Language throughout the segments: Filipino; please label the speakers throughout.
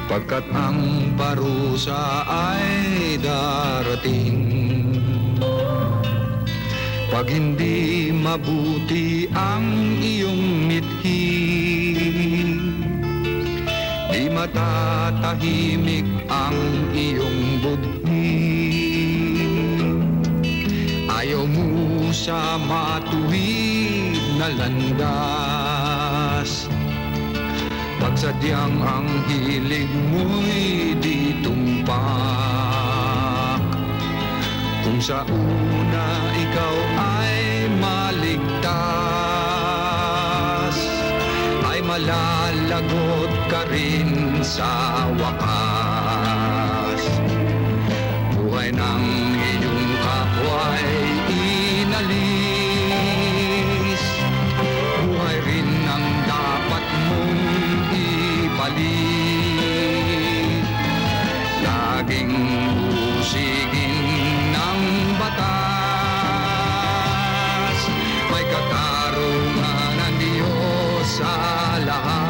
Speaker 1: Pagkat ang parusa ay darating. Pag hindi mabuti ang iyong mithi, di matatahimik ang iyong budhi. Ayaw mo sa matuwid na landas, pag sadyang ang hilig mo'y di tumpak. Kung sa una ikaw ay maligtas, ay malalagot ka rin sa wakas. Buhay ng iyong kapwa'y inalis, buhay rin ang dapat mong ibalik. Laging usigin ng batas, may katarungan ang Diyos sa lahat.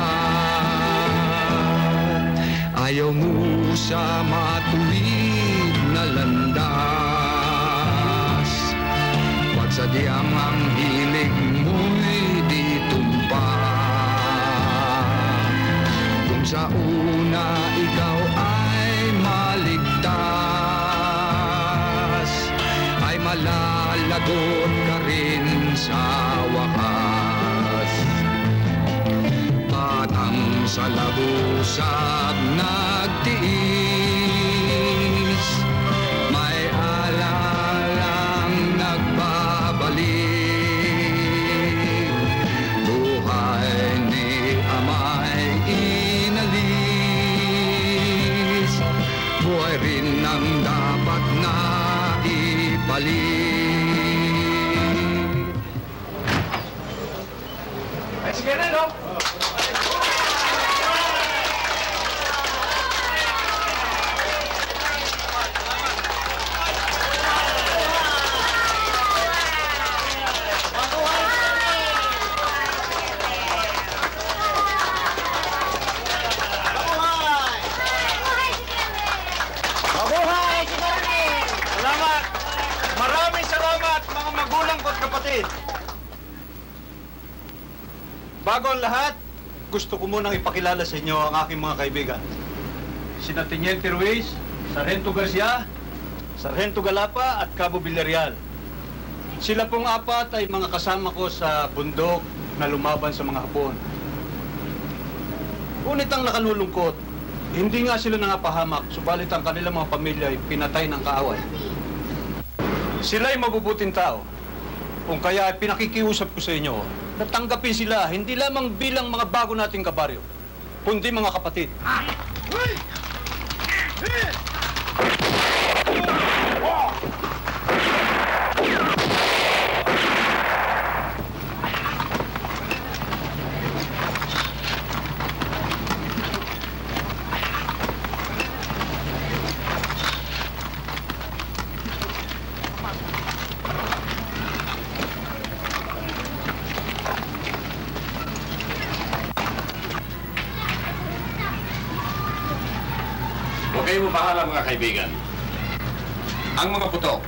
Speaker 1: Ayaw mo sa matuwid na landas, pag sadyang ang hilig mo'y di tumpak. Kung sa una ikaw ay maligtas, ay malalagot ka rin sa wakas. At ang salabusag nagtiis, may alalang nagbabalik. Buhay ni Ama'y inalis, buhay rin ang dapat na ibalik.
Speaker 2: Ay, sige na, no?
Speaker 3: Bago ang lahat, gusto ko munang ipakilala sa inyo ang aking mga kaibigan. Sina Teniente Ruiz, Sargento Garcia, Sargento Galapa at Cabo Villarreal. Sila pong apat ay mga kasama ko sa bundok na lumaban sa mga Hapon. Ngunit ang nakalulungkot, hindi nga sila nangapahamak, subalit ang kanilang mga pamilya ay pinatay ng kaaway. Sila ay mabubuting tao. Kung kaya ay pinakikiusap ko sa inyo, natanggapin sila hindi lamang bilang mga bago nating kabaryo, kundi mga kapatid.
Speaker 4: Kayo mo bahala mga kaibigan. Ang mga putok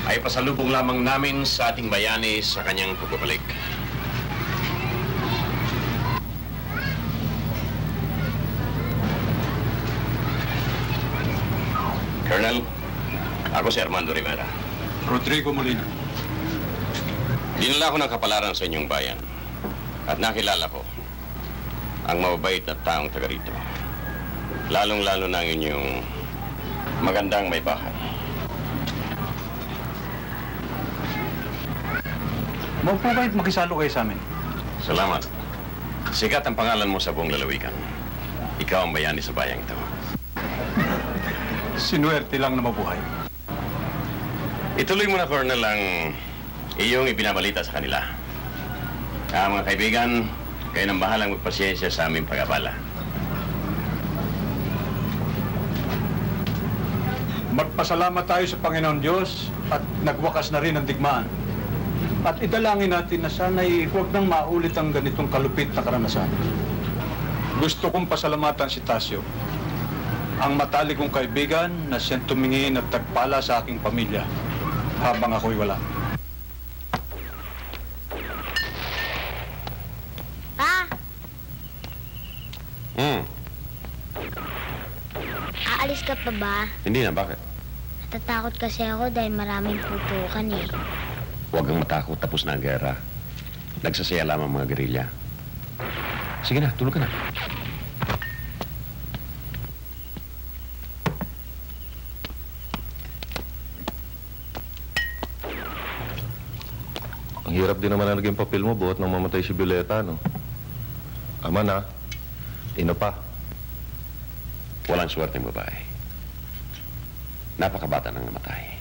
Speaker 4: ay pasalubong lamang namin sa ating bayani sa kanyang pagbabalik. Colonel, ako si Armando Rivera.
Speaker 3: Rodrigo Molina.
Speaker 4: Dinala ko ng kapalaran sa inyong bayan at nakilala ko ang mababait na taong taga rito. Lalong-lalo na ang inyong magandang may bahay.
Speaker 3: Mapabait makisalo kayo sa amin.
Speaker 4: Salamat. Sikat ang pangalan mo sa buong lalawigan. Ikaw ang bayani sa bayang ito.
Speaker 3: Sinuwerte lang na mabuhay.
Speaker 4: Ituloy mo na, Colonel, ang iyong ipinabalita sa kanila. Mga kaibigan, kayo nang bahalang magpasyensya sa aming pag-abala.
Speaker 3: Magpasalamat tayo sa Panginoon Diyos at nagwakas na rin ang digmaan. At idalangin natin na sana'y huwag nang maulit ang ganitong kalupit na karanasan. Gusto kong pasalamatan si Tasio, ang matalik kong kaibigan na siyang tumingin at tagpala sa aking pamilya habang ako'y wala.
Speaker 2: Pa, aalis ka pa ba?
Speaker 4: Hindi na, bakit?
Speaker 2: Natatakot kasi ako dahil maraming putukan eh.
Speaker 4: Huwag kang matakot, tapos na ang gera. Nagsasaya lamang mga gerilya. Sige na, tulog ka na.
Speaker 5: Ang hirap din naman na naging papel mo buhat nang mamatay si Violeta, no? Ama na, ina pa.
Speaker 4: Walang swerte ng babae. Napakabata nang namatay.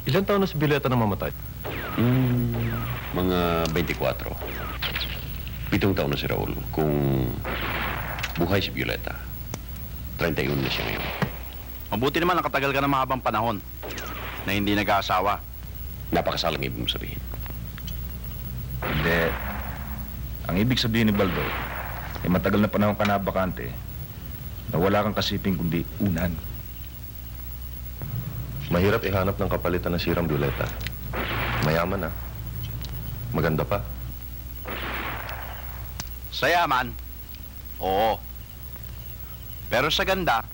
Speaker 5: Ilan taon na si Violeta na mamatay?
Speaker 4: Mga 24. 7 taon na si Raul. Kung buhay si Violeta, 31 na siya ngayon.
Speaker 6: Mabuti naman nakatagal ka ng mahabang panahon na hindi nag-aasawa.
Speaker 4: Napakasalang ibig mong sabihin.
Speaker 7: Hindi. Ang ibig sabihin ni Baldo, ay matagal na panahon ka na bakante na wala kang kasiping kundi unan.
Speaker 5: Mahirap ihanap ng kapalitan ng sirang Violeta. Mayaman na. Maganda pa.
Speaker 6: Sa yaman, oo. Pero sa ganda,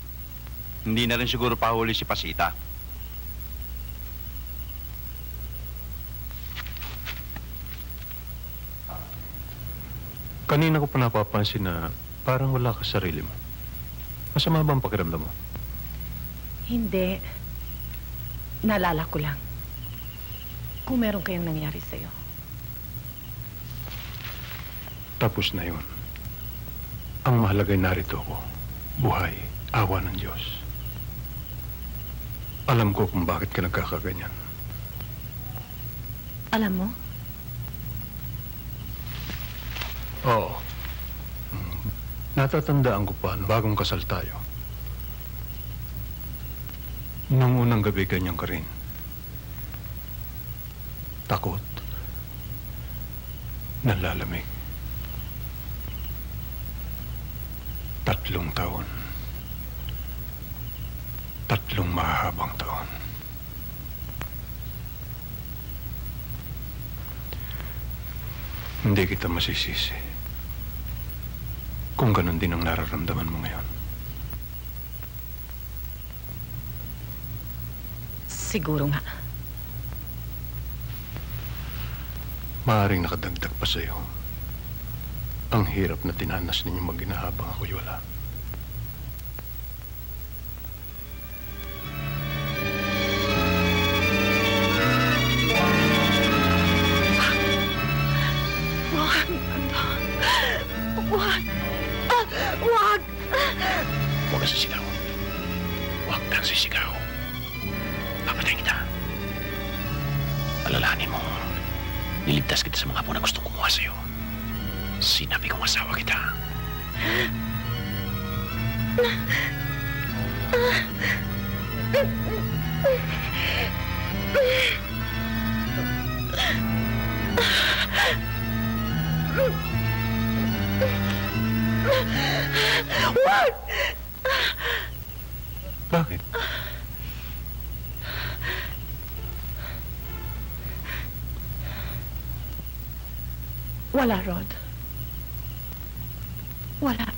Speaker 6: hindi na rin siguro pahuli si Pasita.
Speaker 8: Kanina ko pa napapansin na parang wala ka sa sarili mo. Masama ba ang pakiramdam mo?
Speaker 9: Hindi. Naalala ko lang. Kung meron kayong nangyari sa'yo.
Speaker 8: Tapos na yun. Ang mahalaga'y narito ako. Buhay, awa ng Diyos. Alam ko kung bakit ka nagkakaganyan.
Speaker 9: Alam mo,
Speaker 8: Oo. Natatandaan ko pa, bagong kasal tayo. Nung unang gabi, ganyan ka rin. Takot. Nalalamig. 3 taon. 3 mahahabang taon. Hindi kita masisisi kung ganun din ang nararamdaman mo ngayon.
Speaker 9: siguro nga.
Speaker 8: Maaaring nakadagdag pa sa'yo ang hirap na tinanas ninyo mag-ina habang ako'y wala.
Speaker 9: Wag! Wag!
Speaker 4: Huwag kang sisigaw. Huwag kang sisigaw. Papatayin kita. Alalahanin mo, niligtas kita sa mga apo na gustong kumuha sa'yo. Sinabi kong asawa kita.
Speaker 9: Wag!
Speaker 8: Bakit?
Speaker 9: Wala, Rod. Wala.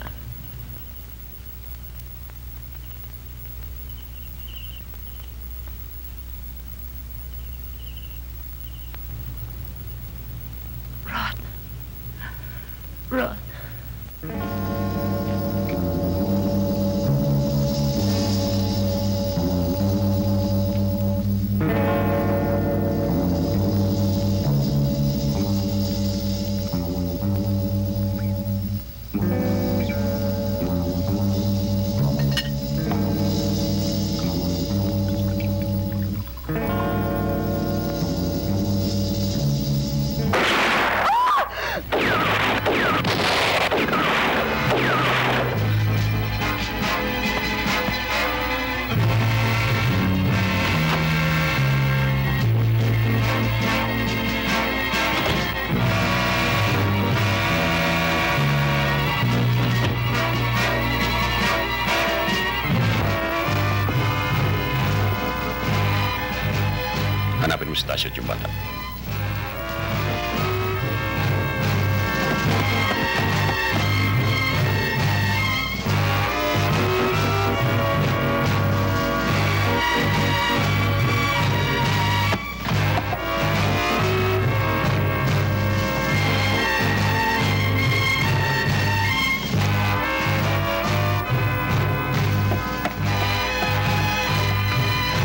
Speaker 9: Rod. Rod.
Speaker 4: Hanapin mo sa Tasha at yung bata.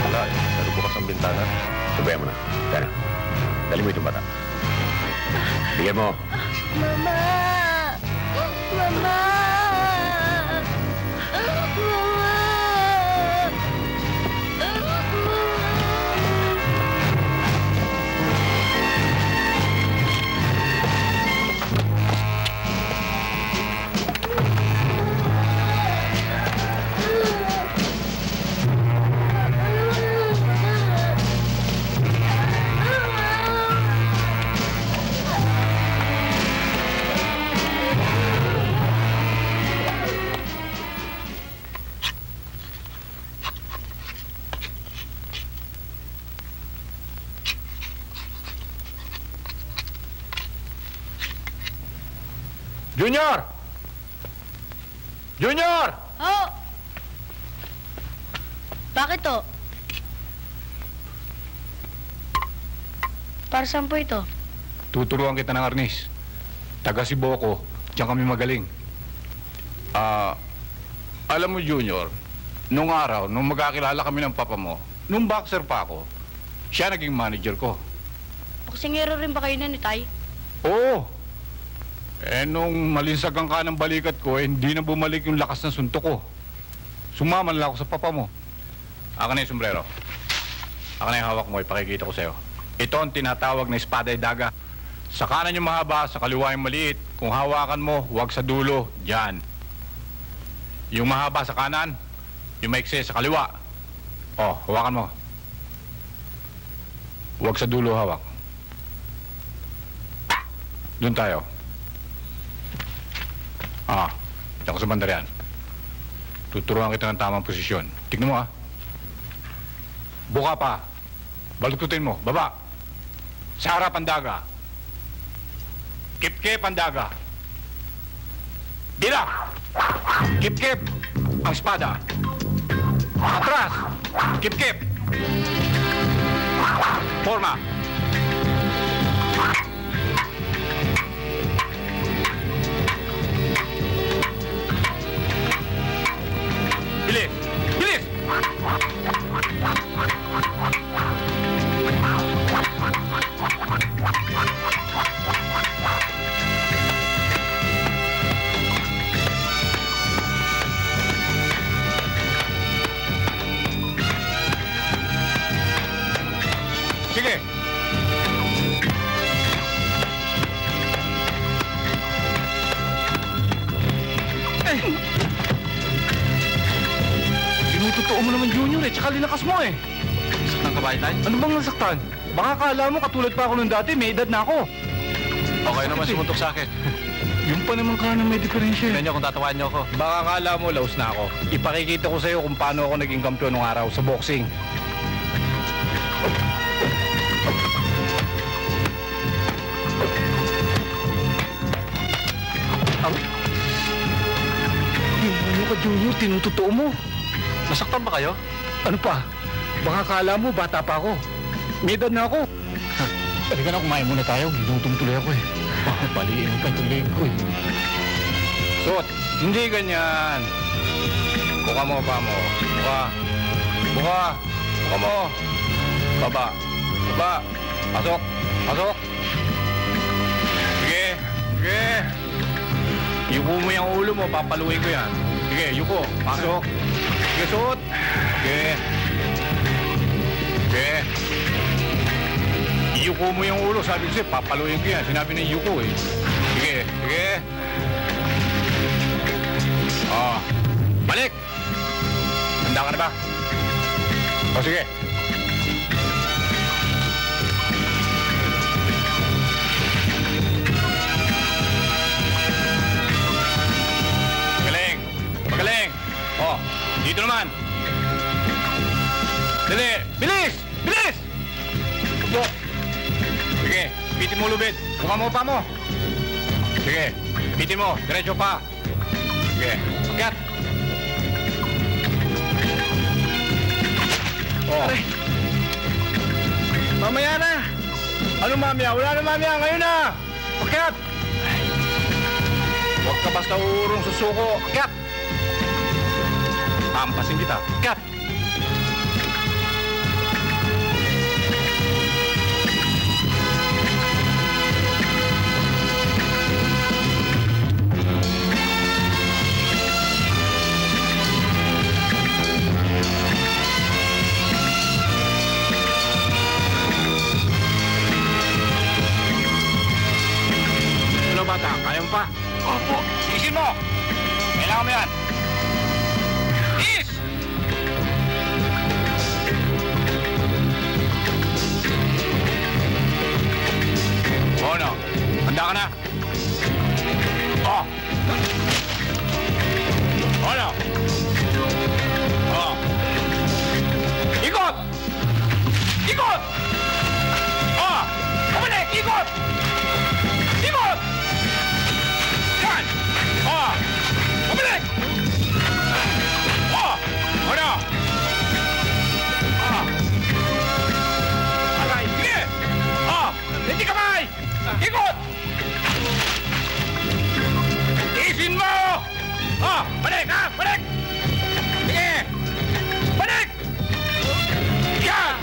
Speaker 5: Wala eh. Pero bukas ang bintana.
Speaker 4: Tubayan mo na. Tara. Dali mo itong bata. Bigyan mo.
Speaker 2: Mama! Mama!
Speaker 7: Junior! Junior!
Speaker 2: Oh! Bakit to? Para saan po ito?
Speaker 7: Tuturuan kita ng arnis. Taga Siboko. Diyan kami magaling. Alam mo, Junior, nung araw, nung magkakilala kami ng papa mo, nung boxer pa ako, siya naging manager ko.
Speaker 2: Boksingero rin ba kayo na ni Tay?
Speaker 7: Oo. Nung malinsag ang kanang balikat ko, hindi na bumalik yung lakas ng suntok ko. Sumaman lang ako sa papa mo. Akin na yung sombrero. Akin na yung hawak mo, ipakikita ko sa'yo. Ito ang tinatawag na espada daga. Sa kanan yung mahaba, sa kaliwa yung maliit. Kung hawakan mo, huwag sa dulo, dyan. Yung mahaba sa kanan, yung maikse sa kaliwa. Oh, hawakan mo. Huwag sa dulo hawak. Doon tayo. Diyan ko sa bandar yan. Tuturuan kita ng tamang posisyon. Tignan mo, Buka pa. Balututin mo. Baba. Sa harap ang daga. Kip-kip ang daga. Dila! Kip-kip ang espada. Atras! Kip-kip! Forma! Bilis! Bilis! Sige! Tinutotoo mo naman, Junior, tsaka linakas mo Saktan ka ba, Itay? Ano bang nasaktan? Baka akala mo katulad pa ako nung dati, may edad na ako. Okay naman sumuntok sa akin. Yung pa naman ka na may diferensya. Tignan niyo kung tatawaan niyo ako. Baka akala mo, laos na ako. Ipakikita ko sa'yo kung paano ako naging kampiyon nung araw sa boxing. Ano ka, Junior? Tinutotoo mo. Nasaktan ba kayo? Ano pa? Baka akala mo, bata pa ako. May edad na ako. Halika na, kumain muna tayo. Ginutom tuloy ako Baliin mo pa itong leg ko Suot, hindi ganyan. Buka mo pa mo. Buka. Buka. Buka mo. Baba. Baba. Pasok. Pasok. Sige. Sige. Yuko mo yung ulo mo, papaluin ko yan. Sige, yuko. Pasok. Sige, suot. Sige. Sige. Yuko mo yung ulo, sabi ko siya, papaluin ko yan. Sinabi na yuko Sige, sige. Balik! Handa ka na ba? Sige. Magaling! Magaling! Dito naman! Dali! Bilis! Bilis! Upo. Sige, pitin mo lubid. Buka mo pa mo. Sige, pitin mo. Diretso pa. Sige, akyat. Oh.
Speaker 6: Mamaya na! Ano mamaya? Wala na mamaya. Ngayon na!
Speaker 7: Akyat! Huwag ka basta uurong susuko. Akyat! Pampasin kita. Akyat!
Speaker 6: Bata, kaya mo pa?
Speaker 7: Opo. Isin mo! Kailangan mo yan. Is! O ano? Handa ka na? Oh! O ano? Oh! Ikot! Ikot! Oh! Kumalik! Ikot! Ikot! Yan! Oh! Kumalik! Oh! Ano? Oh! Aray! Sige! Oh! Hindi kamay! Ikot! Isin mo! Oh! Balik ha! Balik! Sige! Balik! Yan!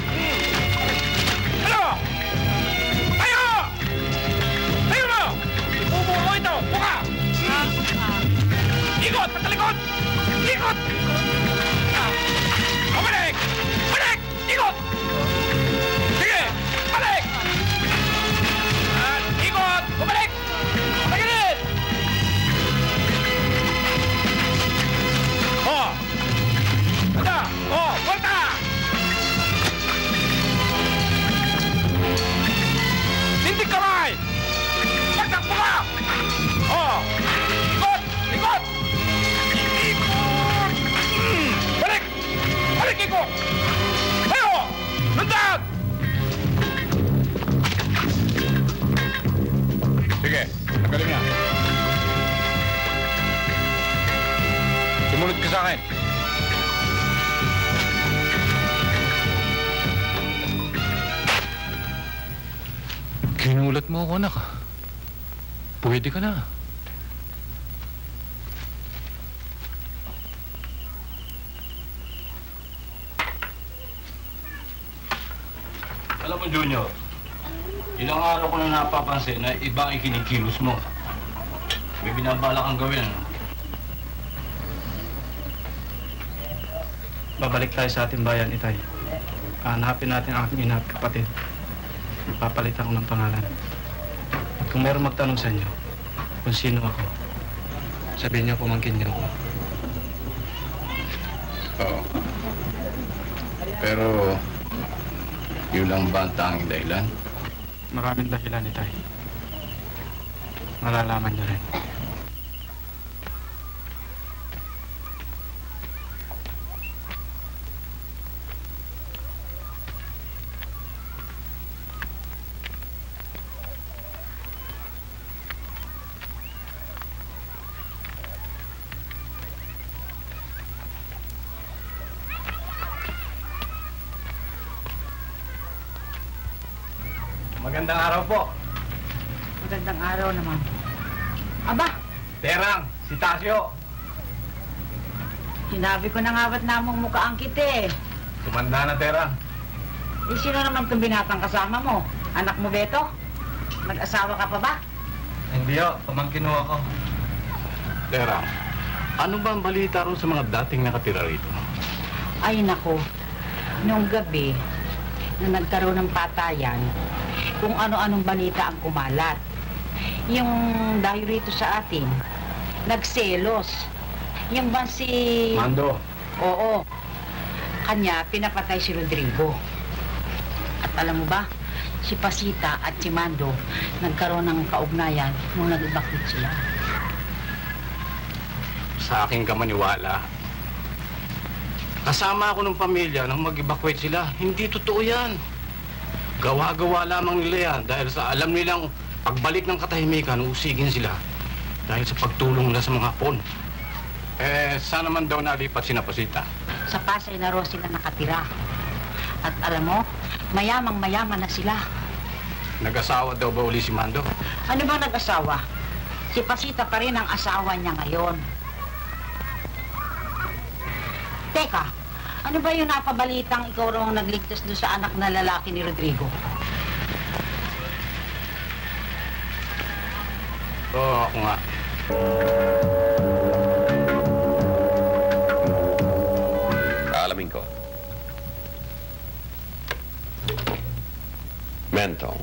Speaker 7: Ano? Tayo! Tayo mo! Upo mo ito! Buka! Ikot! Patalikot! Ikot! Balik! Balik! Ikot! Sige! Balik! At ikot! Bumalik! Pagilid! Oh! Anda! Oh! Volta! Tindig kamay! Pagtakbo ka! Oh! Ikot! Ikot! Ikot! Balik! Balik, ikot! Tayo! Lundag! Sige, nagaling na. Sumunod ka sa akin. Kinulat mo ako, anak. Pwede ka na.
Speaker 3: Alam mo, Junior, ilang araw ko na napapansin na iba ang ikinikilos mo. May binabala kang gawin, ano?
Speaker 10: Babalik tayo sa ating bayan, Itay. Hanapin natin ang aking ina at kapatid. Papalitan ko ng pangalan. At kung meron magtanong sa inyo kung sino ako, sabihin niyo pumangkin niyo ako.
Speaker 6: Oo. Pero, yun lang ba ang tanging dahilan?
Speaker 10: Maraming dahilan, Itay. Malalaman niyo rin.
Speaker 3: Magandang araw po.
Speaker 9: Magandang araw naman. Aba,
Speaker 3: Terang, si Tasio.
Speaker 9: sinabi ko na nga ba't namang mukhaan kita eh.
Speaker 3: Tumanda na, Terang.
Speaker 9: Eh, sino naman itong binatang kasama mo? Anak mo, Beto? Nag-asawa ka pa ba?
Speaker 3: Hindi ho, pamangkin ho ako.
Speaker 6: Tera, ano ba ang balita ron sa mga dating nakatira rito?
Speaker 9: Ay, nako. Noong gabi, na nagkaroon ng patayan, kung ano-anong balita ang kumalat. Yung dahil rito sa atin, nagselos. Yung ba si...
Speaker 3: Mando.
Speaker 9: Oo. Kanya, pinapatay si Rodrigo. At alam mo ba, si Pasita at si Mando nagkaroon ng kaugnayan nung nag-evacuate sila.
Speaker 6: Sa aking kamaniwala, kasama ako ng pamilya nang mag-evacuate sila. Hindi totoo yan.
Speaker 10: Gawa-gawa lamang nila yan dahil sa alam nilang pagbalik ng katahimikan, usigin sila dahil sa pagtulong nila sa mga hapon. Saan naman daw nalipat si Pasita?
Speaker 9: Sa Pasay na raw sila nakatira. At alam mo, mayamang-mayaman na sila.
Speaker 10: Nag-asawa daw ba uli si Mando?
Speaker 9: Ano bang nag-asawa? Si Pasita pa rin ang asawa niya ngayon. Teka, ano ba yung napabalitang ikaw raw ang nagligtas doon sa anak na lalaki ni Rodrigo?
Speaker 10: Oo, ako nga.
Speaker 4: Aalamin ko. Mentong,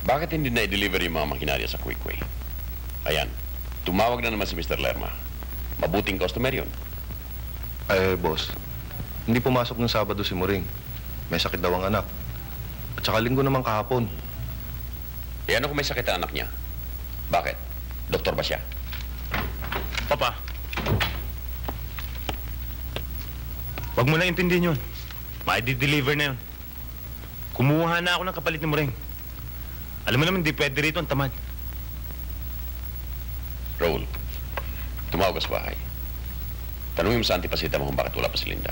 Speaker 4: bakit hindi na-deliver yung mga makinarya sa Quickway? Ayan, tumawag na naman si Mr. Lerma. Mabuting customer yun.
Speaker 5: Boss, hindi pumasok ng Sabado si Muring. May sakit daw ang anak. At saka linggo naman kahapon.
Speaker 4: Ano kung may sakit ang anak niya? Bakit? Doktor ba siya?
Speaker 11: Papa, wag mo na intindihin yun. Mai-deliver na yun. Kumuha na ako ng kapalit ni Muring. Alam mo naman, di pwede rito ang tamad.
Speaker 4: Raul, tumawag ka sa bahay. Tanungin mo sa Pasita mo kung bakit wala pa si Linda.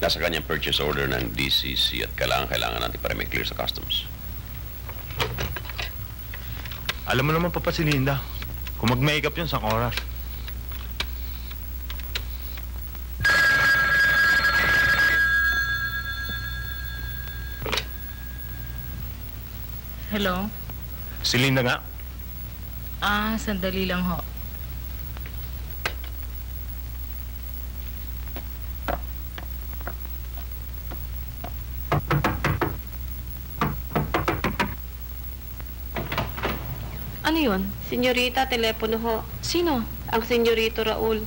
Speaker 4: Nasa kanyang purchase order ng DCC at kailangan natin para may clear sa customs.
Speaker 11: Alam mo naman, Papa, si Linda. Kung mag-makeup yun, sang oras.
Speaker 12: Hello?
Speaker 11: Si Linda nga.
Speaker 12: Sandali lang ho.
Speaker 13: Ano yun? Senyorita, telepono ho. Sino? Ang Senyorito Raul.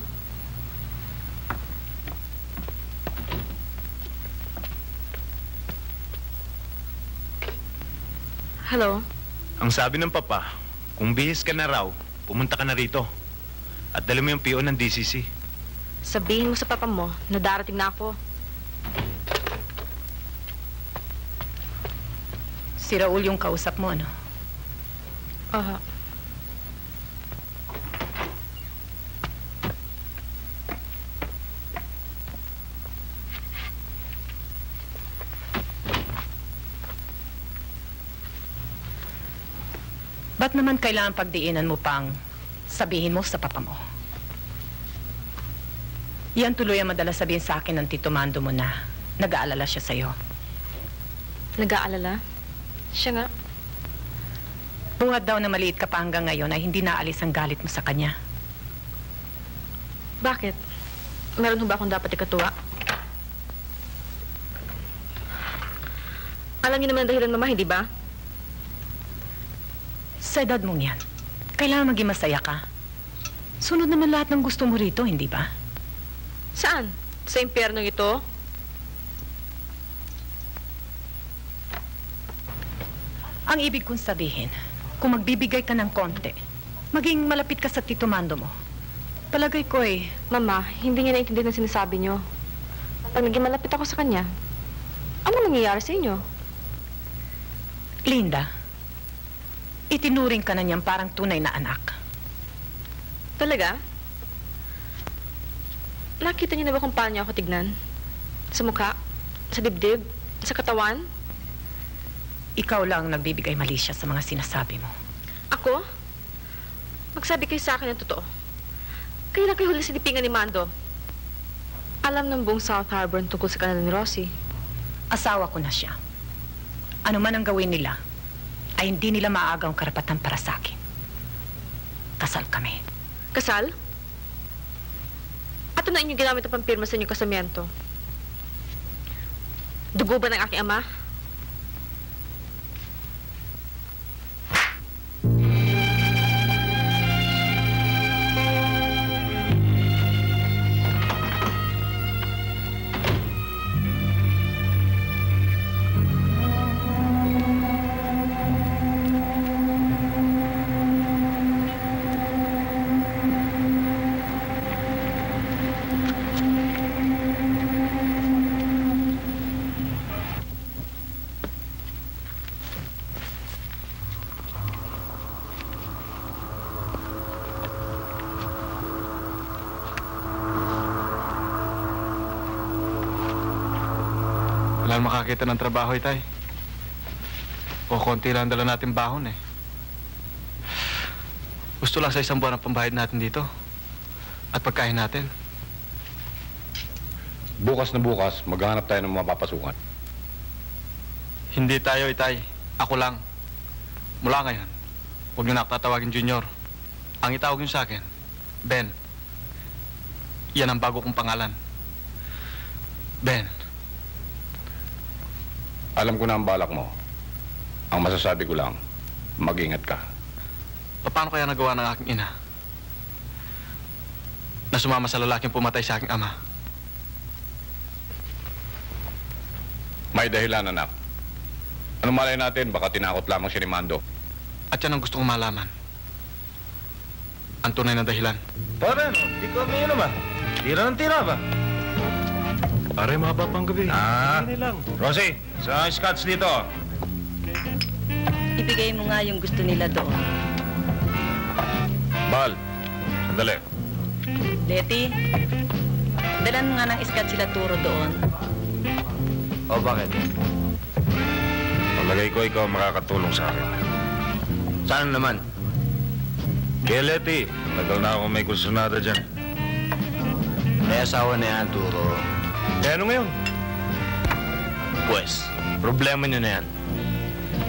Speaker 13: Hello?
Speaker 11: Ang sabi ng Papa, kung bihis ka na raw, pumunta ka na rito. At dala mo yung PO ng DCC.
Speaker 13: Sabihin mo sa papa mo na darating na ako.
Speaker 14: Si Raul yung kausap mo, ano? Ba't naman kailangan pagdiinan mo pang sabihin mo sa papa mo? Yan tuloy ang madalas sabihin sa akin ng Tito Mando mo na nag-aalala siya sa'yo.
Speaker 13: Nag-aalala? Siya nga.
Speaker 14: Buhat daw na maliit ka pa hanggang ngayon ay hindi naalis ang galit mo sa kanya.
Speaker 13: Bakit? Meron ho ba akong dapat ikatuwa? Alam niyo naman ang dahilan, Mama, hindi ba?
Speaker 14: Sa edad mong yan, kailangan maging masaya ka. Sunod naman lahat ng gusto mo rito, hindi ba?
Speaker 13: Saan? Sa impyernong ito?
Speaker 14: Ang ibig kong sabihin, kung magbibigay ka ng konti, maging malapit ka sa Tito Mando mo. Palagay ko
Speaker 13: Mama, hindi niya naintindihan ang sinasabi niyo. Pag naging malapit ako sa kanya, ano nangyayari sa inyo?
Speaker 14: Linda, itinuring ka na niyang parang tunay na anak.
Speaker 13: Talaga? Nakita niyo na ba kung paano niya ako tignan? Sa mukha? Sa dibdib? Sa katawan?
Speaker 14: Ikaw lang ang nagbibigay mali siya sa mga sinasabi mo.
Speaker 13: Ako? Magsabi kayo sa akin ng totoo. Kailan kayo huli sinipingan ni Mando? Alam ng buong South Harbor tungkol sa kanila ni Rosie.
Speaker 14: Asawa ko na siya. Ano man ang gawin nila, ay hindi nila maagang karapatan para sa akin. Kasal kami.
Speaker 13: Kasal? At ano inyong ginamit ang pampirma sa inyong kasamiento? Dugo ba ng aking ama?
Speaker 10: Wala makakita ng trabaho, Itay. O konti lang dala natin bahon eh. Gusto lang sa isang buwan ang pambahid natin dito. At pagkain natin.
Speaker 7: Bukas na bukas, maghanap tayo ng mapapasukan.
Speaker 10: Hindi tayo, Itay. Ako lang. Mula ngayon, huwag niyo na ako tatawagin Junior. Ang itawag niyo sa akin, Ben. Yan ang bago kong pangalan. Ben.
Speaker 7: Alam ko na ang balak mo. Ang masasabi ko lang, mag-ingat ka.
Speaker 10: Paano kaya nagawa ng aking ina na sumama sa lalaking pumatay sa aking ama?
Speaker 7: May dahilan, anak. Ano malay natin, baka tinakot lamang siya ni Mando.
Speaker 10: At yan ang gusto kong malaman. Ang tunay na dahilan.
Speaker 11: Pare, no? Di ko may naman. Tira ng tira ba?
Speaker 8: Pare, mahaba pang gabi.
Speaker 11: Rosie, sa Scotch dito.
Speaker 15: Ibigay mo nga yung gusto nila doon.
Speaker 11: Bal, sandali.
Speaker 15: Letty, dalan mo nga ng iskat sila turo doon.
Speaker 11: O, bakit? Palagay ko ikaw makakatulong sa akin. Saan naman? Kaya Letty, tagal na ako may kursunada dyan. May asawa na yan, Turo. Eh, ano ngayon? Pwes, problema niyo na yan.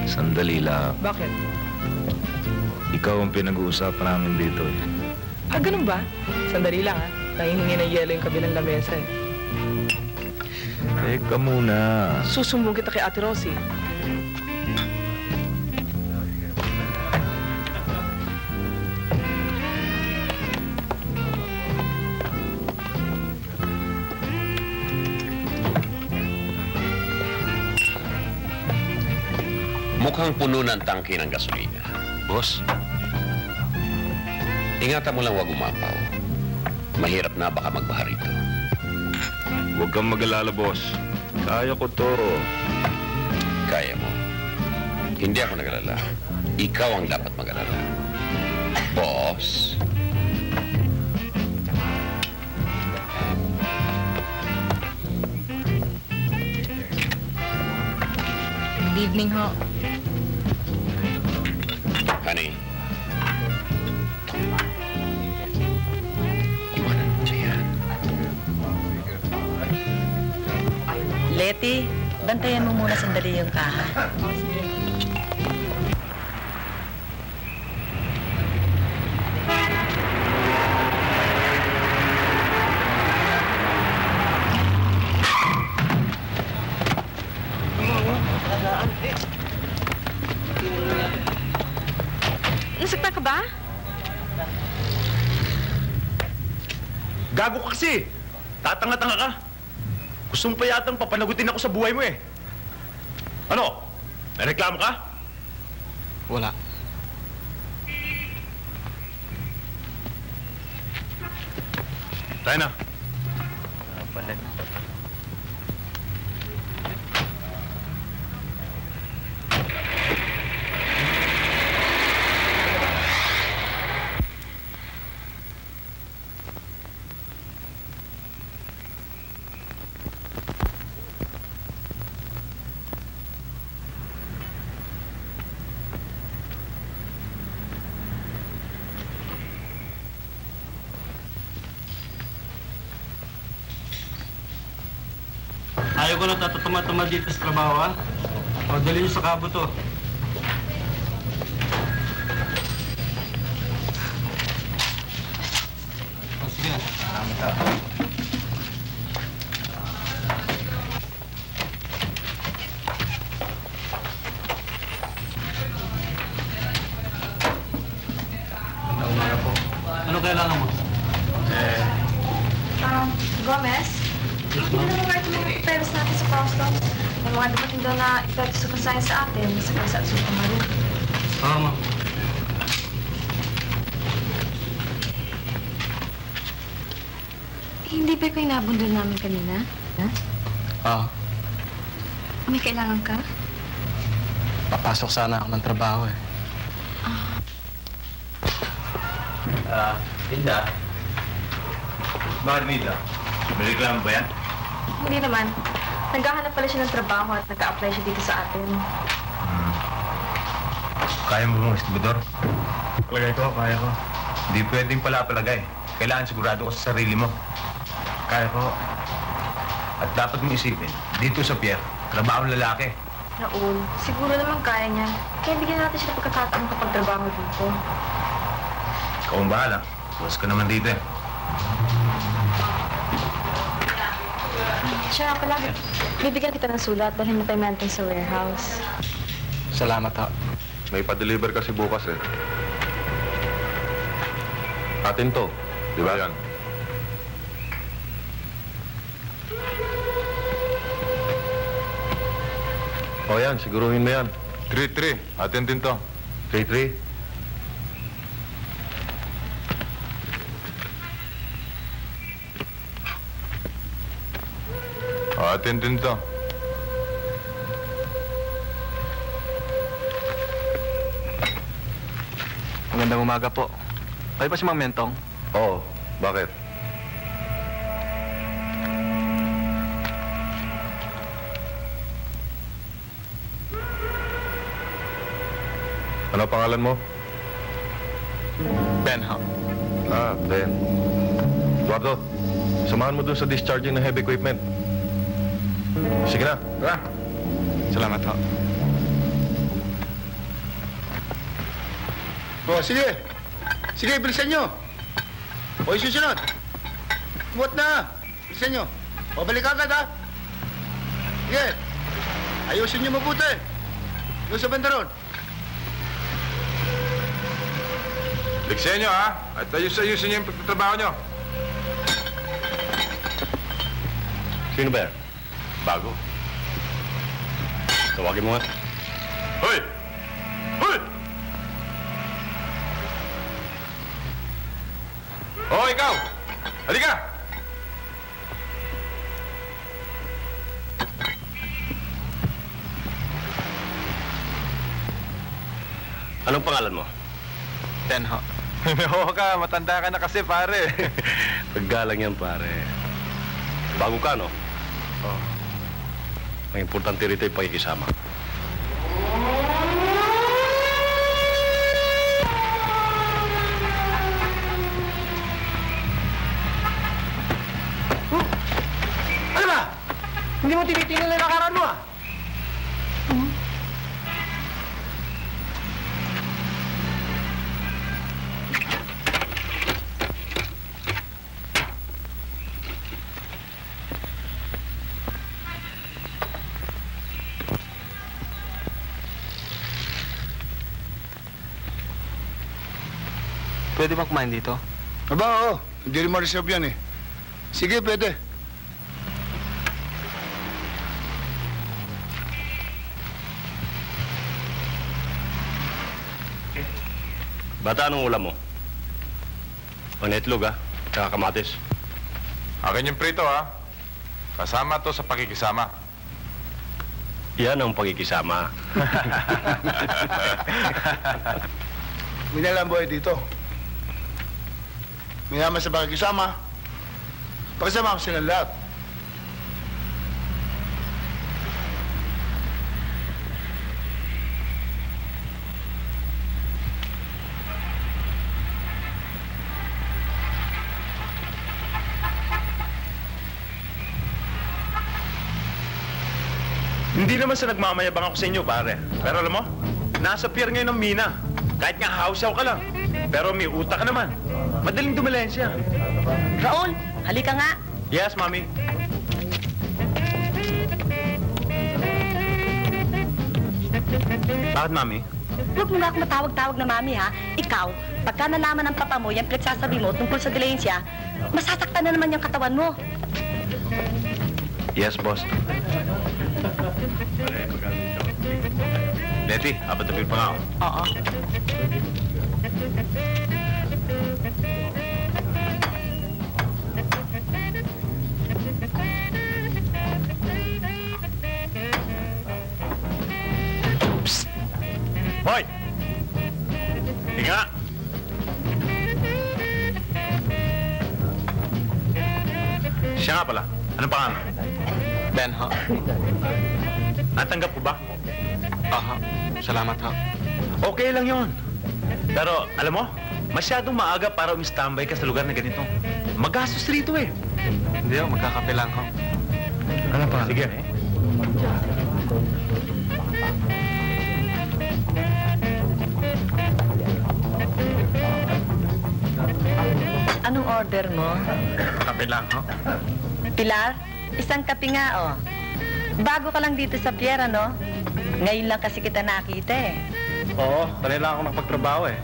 Speaker 11: Sandali lang.
Speaker 16: Bakit?
Speaker 11: Ikaw ang pinag-uusapan namin dito eh.
Speaker 16: Ah, ganun ba? Sandali lang, ha? Nangihingi ng yelo yung kabilang lamesa, eh.
Speaker 11: Teka muna.
Speaker 16: Susumbong kita kay Ate Rosie.
Speaker 4: Mukhang puno ng tangke ng gasolina.
Speaker 11: Boss?
Speaker 4: Ingatan mo lang huwag umapaw. Mahirap na baka magbaha rito.
Speaker 11: Huwag kang mag-alala, boss. Kaya ko to.
Speaker 4: Kaya mo. Hindi ako nag-alala. Ikaw ang dapat mag-alala. Boss.
Speaker 12: Good evening, ho.
Speaker 4: Honey. Iwanan mo siya.
Speaker 15: Letty, bantayan mo muna sandali yung kaha.
Speaker 13: Nasaktan ka ba?
Speaker 11: Gago ka kasi! Tatanga-tanga ka! Gusto mo pa yatang papanagutin ako sa buhay mo eh. Ano? Nareklamo ka?
Speaker 10: Wala.
Speaker 11: Tayo na.
Speaker 3: Ayaw ko na tatatama-tama dito sa trabaho, ha? O, dali niyo sa kabo to. O, sige na. Salamat ka. Ano kailangan mo?
Speaker 13: Gomez? Hindi naman nga ito mga peros natin sa customs. May mga dapating daw na ipwede sa consign sa atin, nasa kaya sa Asuka Maru.
Speaker 3: Oo, ma.
Speaker 13: Hindi ba ito yung nabundol namin kanina? Ha?
Speaker 10: Oo.
Speaker 13: May kailangan ka?
Speaker 10: Papasok sana ako ng trabaho eh.
Speaker 11: Linda. Bakit, Nida? May reklamo ba yan?
Speaker 13: Hindi naman. Naghahanap pala siya ng trabaho at nag-a-apply siya dito sa atin.
Speaker 11: Kaya mo bang estibador?
Speaker 10: Palagay ko, kaya ko.
Speaker 11: Hindi pwedeng palagay. Kailangan sigurado ka sa sarili mo.
Speaker 10: Kaya ko.
Speaker 11: At dapat mong isipin, dito sa Pierre, trabaho ng lalaki.
Speaker 13: Raul, siguro naman kaya niya. Kaya bigyan natin siya ng pagkakataon kapag-trabaho dito.
Speaker 11: Ikaw ang bahala. Bukas ka naman dito eh.
Speaker 13: Siya pala, bibigyan kita ng sulat dahil mo paymentin sa warehouse.
Speaker 10: Salamat ha.
Speaker 5: May pa-deliver kasi bukas eh. Atin to, di ba? Yan. O yan, siguruhin mo yan.
Speaker 17: 3-3. Atin din to.
Speaker 5: 3-3.
Speaker 17: Atin din to.
Speaker 10: Magandang umaga po. Kayo ba si Mang Mentong?
Speaker 5: Oo, bakit? Ano pangalan mo?
Speaker 10: Ben ho.
Speaker 5: Ah, Ben. Eduardo, samahan mo dun sa discharging ng heavy equipment. Sige na. Tara.
Speaker 10: Salamat ho.
Speaker 18: O, sige. Sige, bilisan nyo. O, susunod. Muot na. Bilisan nyo. O, balik agad, ha? Sige. Ayusin nyo mabuti. Doon sa bandaron.
Speaker 17: Liksen nyo, ha? At ayusin nyo yung trabaho nyo.
Speaker 4: Sino ba yan? Bago. Tawagin mo nga.
Speaker 17: Hoy! Hoy! Oh, ikaw! Halika!
Speaker 4: Anong pangalan mo?
Speaker 10: Ben ho.
Speaker 17: Oo ka, matanda ka na kasi, pare.
Speaker 4: Paggalang yan, pare. Bago ka, no?
Speaker 10: Oo.
Speaker 4: Ang importante rito ay pakikisama.
Speaker 18: Ano ba? Hindi mo tinitingnan na nakaraan mo, ah?
Speaker 10: Pwede bang kumain dito?
Speaker 18: Aba, oo. Hindi rin ma-reserve yan, eh. Sige, pwede.
Speaker 4: Bata, anong ulam mo? Panetlog, ha? Tsaka kamatis.
Speaker 17: Akin yung prito, ha? Kasama to sa pakikisama.
Speaker 4: Yan ang pakikisama.
Speaker 18: Minalang buhay dito. Minaman sa pakikisama. Pakisama ko silang lahat.
Speaker 11: Hindi naman sa nagmamayabang ako sa inyo, pare. Pero alam mo, nasa pier ngayon ng mina. Kahit nga hausaw ka lang. Pero may utak ka naman. Madaling dumalensya.
Speaker 15: Raul, halika nga.
Speaker 11: Yes, Mami. Bakit, Mami?
Speaker 15: Huwag mo nga ako matawag-tawag na mami, ha? Ikaw, pagka nalaman ng papa mo yung pinagsasabi mo tungkol sa dilensya, masasaktan na naman yung katawan mo.
Speaker 5: Yes, boss.
Speaker 11: Letty, apat na pa nga ako.
Speaker 15: Oo.
Speaker 11: Psst! Hoy! Higa! Siya nga pala. Anong pangalan?
Speaker 10: Ben, ho.
Speaker 11: Natanggap ko ba?
Speaker 10: Aha. Salamat, ho.
Speaker 11: Okay lang yon. Pero, alam mo, masyadong maaga para umistambay ka sa lugar na ganito. Magastos rito eh.
Speaker 10: Hindi, ho. Magkakape lang, ho. Ano pa?
Speaker 11: Sige.
Speaker 15: Anong order mo?
Speaker 10: Kape lang, ho.
Speaker 15: Pilar, isang kape nga, oh. Bago ka lang dito sa Pierre, no? Ngayon lang kasi kita nakita, eh.
Speaker 10: Oo, dali lang ako magpagtrabaho, eh.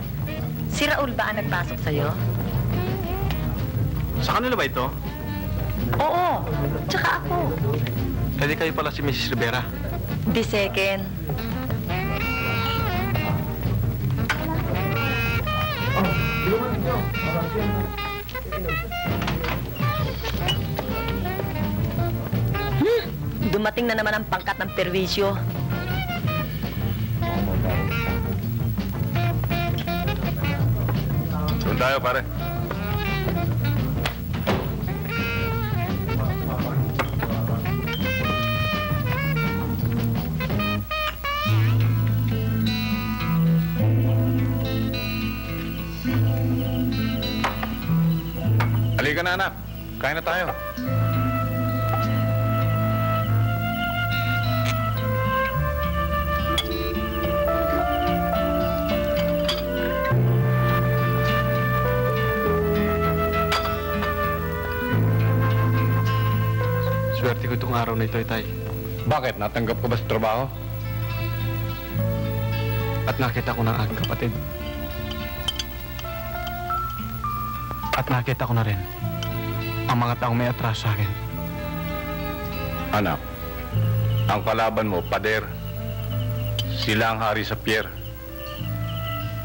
Speaker 15: Si Raul ba ang nagpasok sa'yo?
Speaker 10: Sa kanila ba ito?
Speaker 15: Oo, tsaka ako.
Speaker 10: Pwede kayo pala si Mrs. Rivera.
Speaker 15: The second. Dumating na naman ang pangkat ng perwisyo.
Speaker 17: Doon tayo, pare. Halika na, anak. Kain na tayo.
Speaker 10: Swerte ko itong araw na ito, Itay.
Speaker 7: Bakit? Natanggap ko ba sa trabaho?
Speaker 10: At nakita ko ng aking kapatid. At nakita ko na rin ang mga taong may atras sa akin.
Speaker 7: Anak, ang kalaban mo, pader. Sila ang hari sa pier.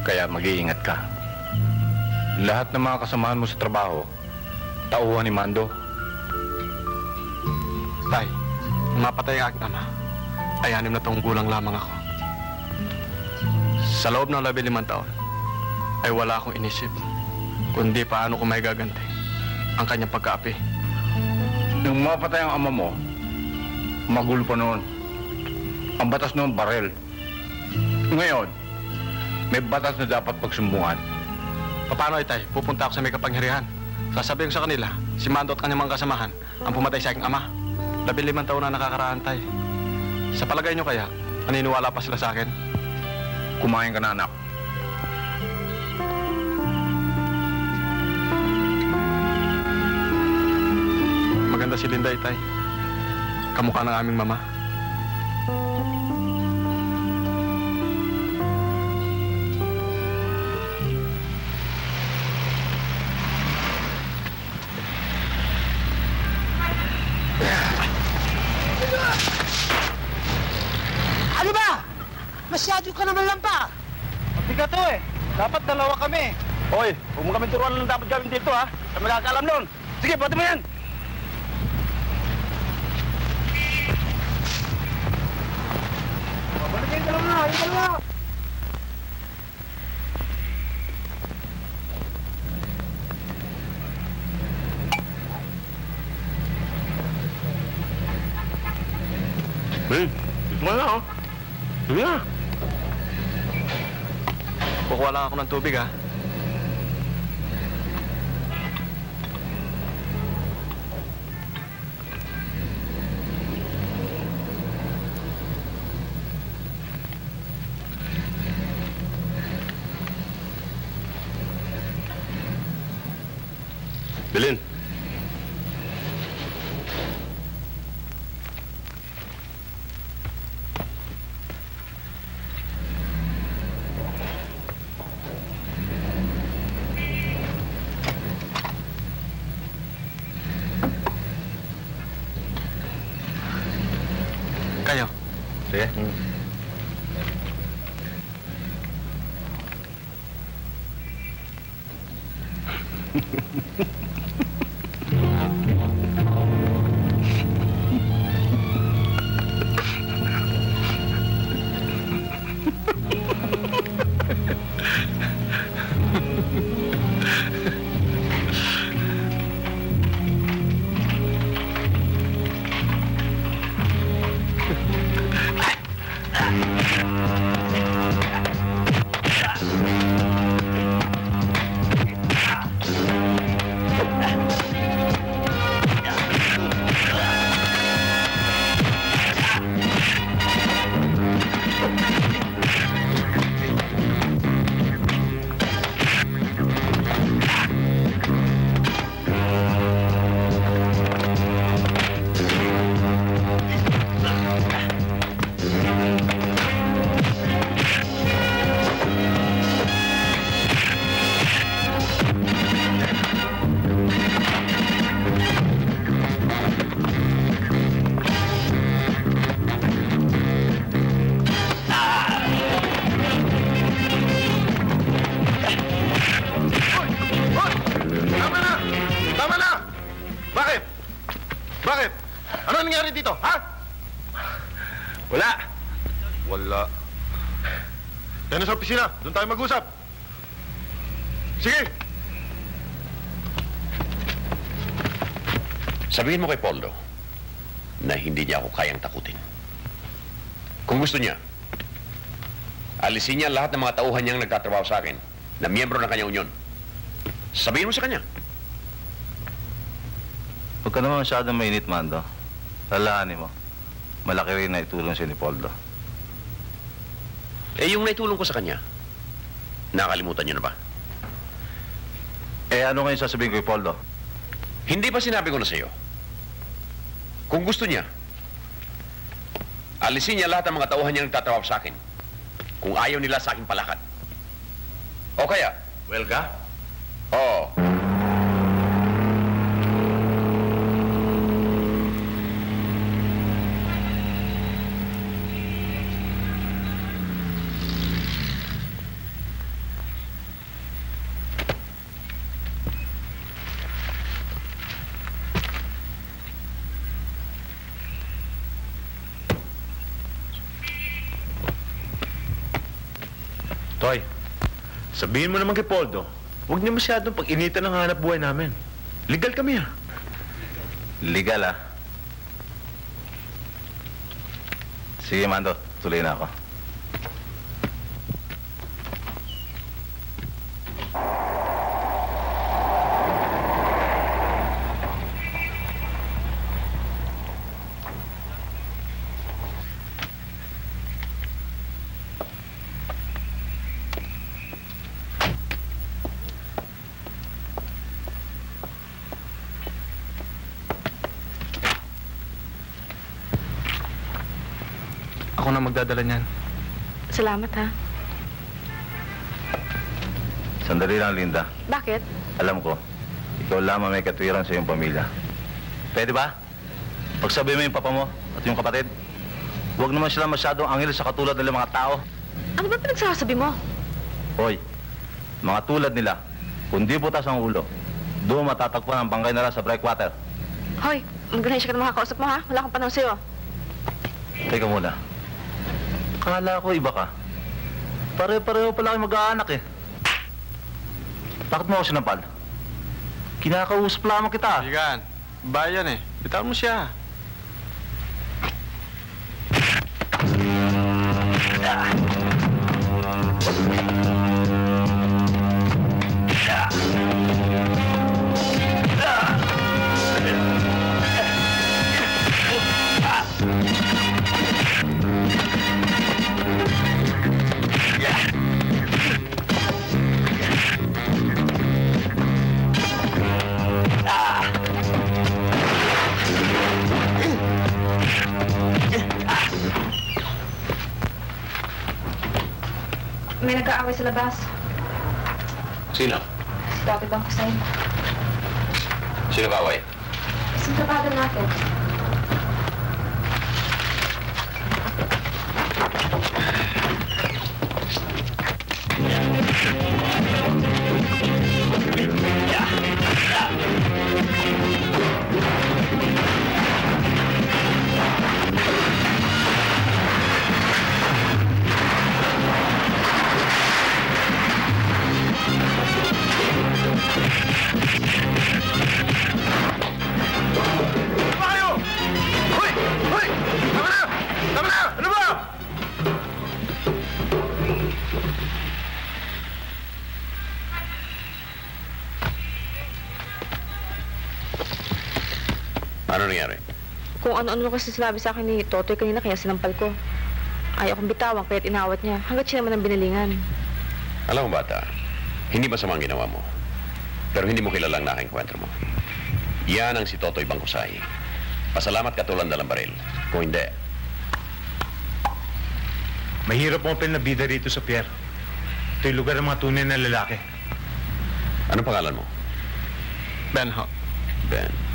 Speaker 7: Kaya mag-iingat ka. Lahat ng mga kasamahan mo sa trabaho, tauhan ni Mando.
Speaker 10: Tay, nung napatay ang aking ama, ay 6 na taong gulang lamang ako. Sa loob ng 15 taon, ay wala akong inisip, kundi paano ko may gaganti ang kanyang pagkaapi.
Speaker 7: Nung mapatay ang ama mo, magulo pa noon. Ang batas noon, barel. Ngayon, may batas na dapat pagsumbungan.
Speaker 10: Paano, Itay? Pupunta ako sa may kapangyarihan. Sasabihin ko sa kanila, si Mando at kanyang mga kasamahan ang pumatay sa aking ama. 15 taon na nakakaraan, Tay. Sa palagay nyo kaya, naniniwala pa sila sa akin?
Speaker 7: Kumain ka na, anak.
Speaker 10: Maganda si Linda, Itay. Kamukha ng aming mama.
Speaker 19: Ano ba? Masyado ka naman lang pa.
Speaker 3: Mabigat to eh. Dapat dalawa kami.
Speaker 11: Hoy, huwag mo kami turuan lang dapat gawin dito, ha? Kami nakakaalam nun. Sige, pati mo yan.
Speaker 19: Balikin ka lang na, ayun ka lang.
Speaker 11: Ben, gusto mo na, oh. Sige na.
Speaker 10: Kukuha lang ako ng tubig, ha?
Speaker 11: Bilin.
Speaker 10: Kayo.
Speaker 11: Sige.
Speaker 5: Yan na sa opisina. Doon tayo mag-usap. Sige!
Speaker 4: Sabihin mo kay Poldo na hindi niya ako kayang takutin. Kung gusto niya, alisin niya lahat ng mga tauhan niyang nagtatrabaho sa akin na miyembro ng kanyang unyon. Sabihin mo sa kanya.
Speaker 20: Huwag ka naman masyadong mainit, Mando. Lalahanin mo. Malaki rin na itulong siya ni Poldo.
Speaker 4: Eh, yung naitulong ko sa kanya, nakalimutan niyo na ba?
Speaker 20: Eh, ano ngayon sasabihin ko kay Poldo?
Speaker 4: Hindi ba sinabi ko na sa'yo? Kung gusto niya, alisin niya lahat ng mga tauhan niyang nagtatrabaho sa akin. Kung ayaw nila sa akin palakad. O kaya?
Speaker 20: Well ka?
Speaker 4: Oo.
Speaker 11: Toy, sabihin mo naman kay Poldo, huwag niya masyadong pag-initan ng hanap buhay namin. Legal kami, ha?
Speaker 20: Legal, ah. Sige, Mando. Tuloy na ako.
Speaker 10: Ako na magdadala niyan.
Speaker 13: Salamat, ha?
Speaker 20: Sandali lang, Linda.
Speaker 13: Bakit?
Speaker 20: Alam ko, ikaw lamang may katwiran sa iyong pamilya. Pwede ba? Pagsabi mo yung papa mo at yung kapatid, huwag naman sila masyadong angil sa katulad nila mga tao.
Speaker 13: Ano ba pinagsasabi mo?
Speaker 20: Hoy, mga tulad nila, kung di butas ang ulo, doon matatagpuan ang bangkay nila sa breakwater.
Speaker 13: Hoy, mag-ganyan ka na makakausap mo, ha? Wala akong panahon sa'yo.
Speaker 20: Teka muna. Akala ko iba ka. Pare-pareho pala kayo mag-aanak eh. Bakit mo ako sinampal? Kinakausap lamang kita.
Speaker 10: Sigan, bayan eh. Bitawan mo siya.
Speaker 13: May nag-aaway sa labas.
Speaker 4: Sino?
Speaker 13: Si Dr. Bang Hussein.
Speaker 4: Sino kaaway?
Speaker 13: Isang trabaho natin.
Speaker 4: Ano nangyari?
Speaker 13: Kung ano-ano kasi sinabi sa akin ni Totoy kanina kaya sinampal ko. Ayaw kong bitawan kaya't inawat niya. Hanggat siya naman ang binalingan.
Speaker 4: Alam mo, bata, hindi masama ang ginawa mo. Pero hindi mo kilalang na aking kwentro mo. Yan ang si Totoy Bangkusay. Pasalamat ka tulad ng baril. Kung hindi,
Speaker 11: Mahirap mo na bida rito sa pier. Ito'y lugar ng mga tunay na lalaki.
Speaker 4: anong pangalan mo?
Speaker 10: Ben ho.
Speaker 4: Ben.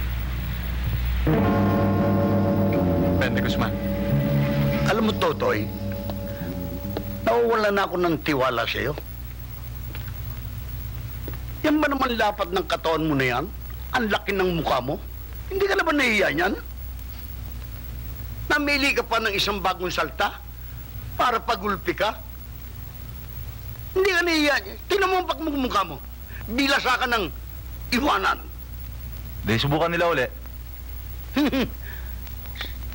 Speaker 10: Ben de Guzman.
Speaker 18: Alam mo, Totoy, nawawala na ako ng tiwala sa'yo. Yan ba naman lapat ng katawan mo na yan? Ang laki ng mukha mo? Hindi ka na ba nahiya niyan? Namili ka pa ng isang bagong salta para pagulpi ka? Hindi ka nahiya. Tingnan mo ang pagmumukha mo. Bilasa ka ng iwanan.
Speaker 20: Di, subukan nila uli.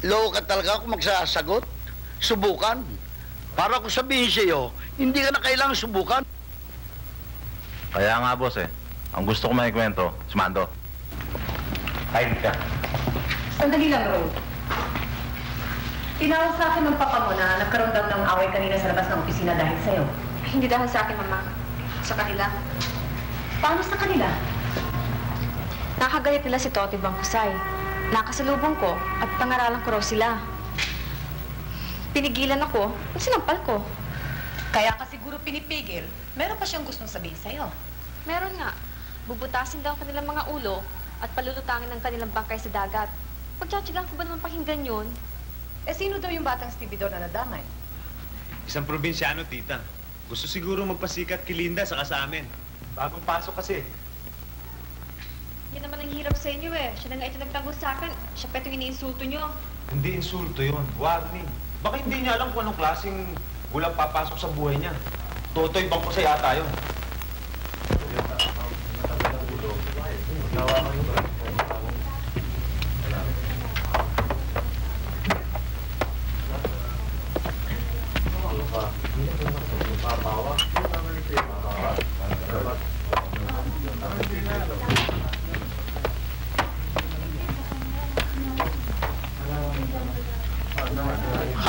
Speaker 18: Loko ka talaga kung magsasagot. Subukan. Para kung sabihin sa'yo, hindi ka na kailangan subukan.
Speaker 20: Kaya nga, boss eh. Ang gusto ko maikwento, si Mando. Kain ka.
Speaker 14: Sandali lang, Rose. Tinawag sa akin ng papa mo na nagkaroon daw ng away kanina sa labas ng opisina dahil sa'yo.
Speaker 13: Hindi dahil sa akin, Mama. Sa kanila.
Speaker 14: Paano sa kanila?
Speaker 13: Nakagalit nila si Toti Bangkusay. Nakasalubong ko at pangaralan ko raw sila. Pinigilan ako at sinampal ko.
Speaker 14: Kaya ka siguro pinipigil. Meron pa siyang gustong sabihin sa'yo.
Speaker 13: Meron nga. Bubutasin daw ang kanilang mga ulo at palulutangin ang kanilang bangkay sa dagat. Pagtsatsagaan ko ba naman pakinggan yun?
Speaker 14: Eh, sino daw yung batang stibidor na nadamay?
Speaker 21: Isang probinsyano, tita. Gusto siguro magpasikat kay Linda saka sa amin. Bagong pasok kasi.
Speaker 13: Yan naman ang hirap sa inyo eh. Siya na nga ito nagtanggol sa akin. Siya pa itong iniinsulto nyo.
Speaker 21: Hindi insulto yun. Warning. Baka hindi niya alam kung anong klaseng gulang papasok sa buhay niya. Totoy Bangkusay ata yun.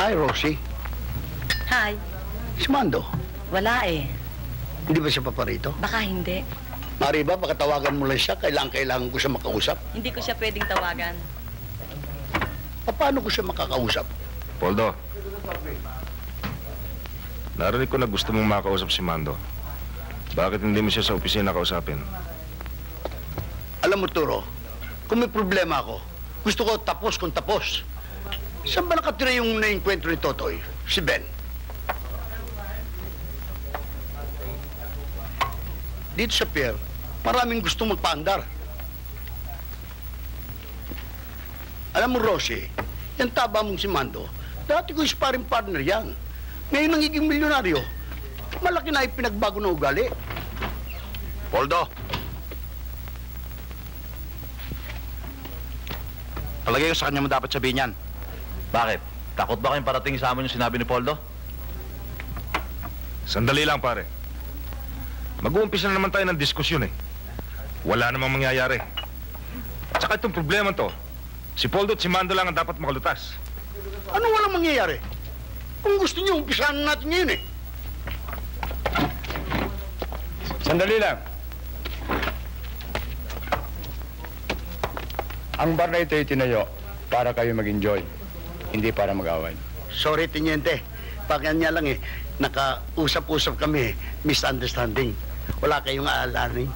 Speaker 18: Hi, Rosie.
Speaker 15: Hi.
Speaker 18: Si Mando.
Speaker 15: Wala eh.
Speaker 18: Hindi ba siya paparito?
Speaker 15: Baka hindi.
Speaker 18: Mari ba, baka tawagan mo lang siya. Kailangan ko siya makausap.
Speaker 15: Hindi ko siya pwedeng tawagan.
Speaker 18: Paano ko siya makakausap?
Speaker 11: Poldo, narinig ko na gusto mong makausap si Mando. Bakit hindi mo siya sa opisina kausapin?
Speaker 18: Alam mo, Turo, kung may problema ako, gusto ko tapos kung tapos. Saan ba nakatira yung nainkwentro ni Totoy? Si Ben. Dito sa pier, maraming gusto magpaandar. Alam mo, Rosie, yung taba mong si Mando, dati ko sparring partner yan. Ngayon nangiging milyonaryo, malaki na pinagbago na ugali.
Speaker 20: Poldo! Palagay ko sa kanya mo dapat sabihin yan. Bakit? Takot ba kayong parating sa amin yung sinabi ni Poldo?
Speaker 11: Sandali lang, pare. Mag-uumpisa na naman tayo ng diskusyon eh. Wala namang mangyayari. At saka itong problema to, si Poldo at si Mando lang ang dapat makalutas.
Speaker 18: Ano walang mangyayari? Kung gusto niyo, umpisahan natin ngayon eh.
Speaker 7: Sandali lang. Ang bar na ito'y tinayo para kayo mag-enjoy, hindi para mag-away.
Speaker 18: Sorry, Teniente. Pakanya lang eh. Nakausap-usap kami eh. Misunderstanding. Wala kayong aalanin.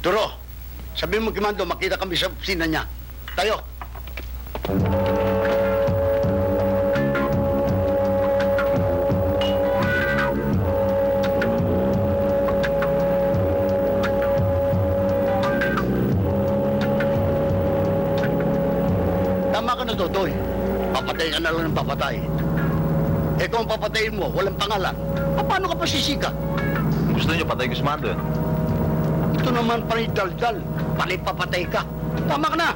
Speaker 18: Turo, sabihin mo kay Mando, makita kami sa opisina niya. Tayo. Tama ka na, Totoy. Papatay ka na lang ng papatay. Eh kung papatayin mo, walang pangalan, paano ka pasisika?
Speaker 20: Gusto niyo patay ko si Mando eh.
Speaker 18: Ito naman panay-dal-dal. Panay-papatay ka. Tama ka na.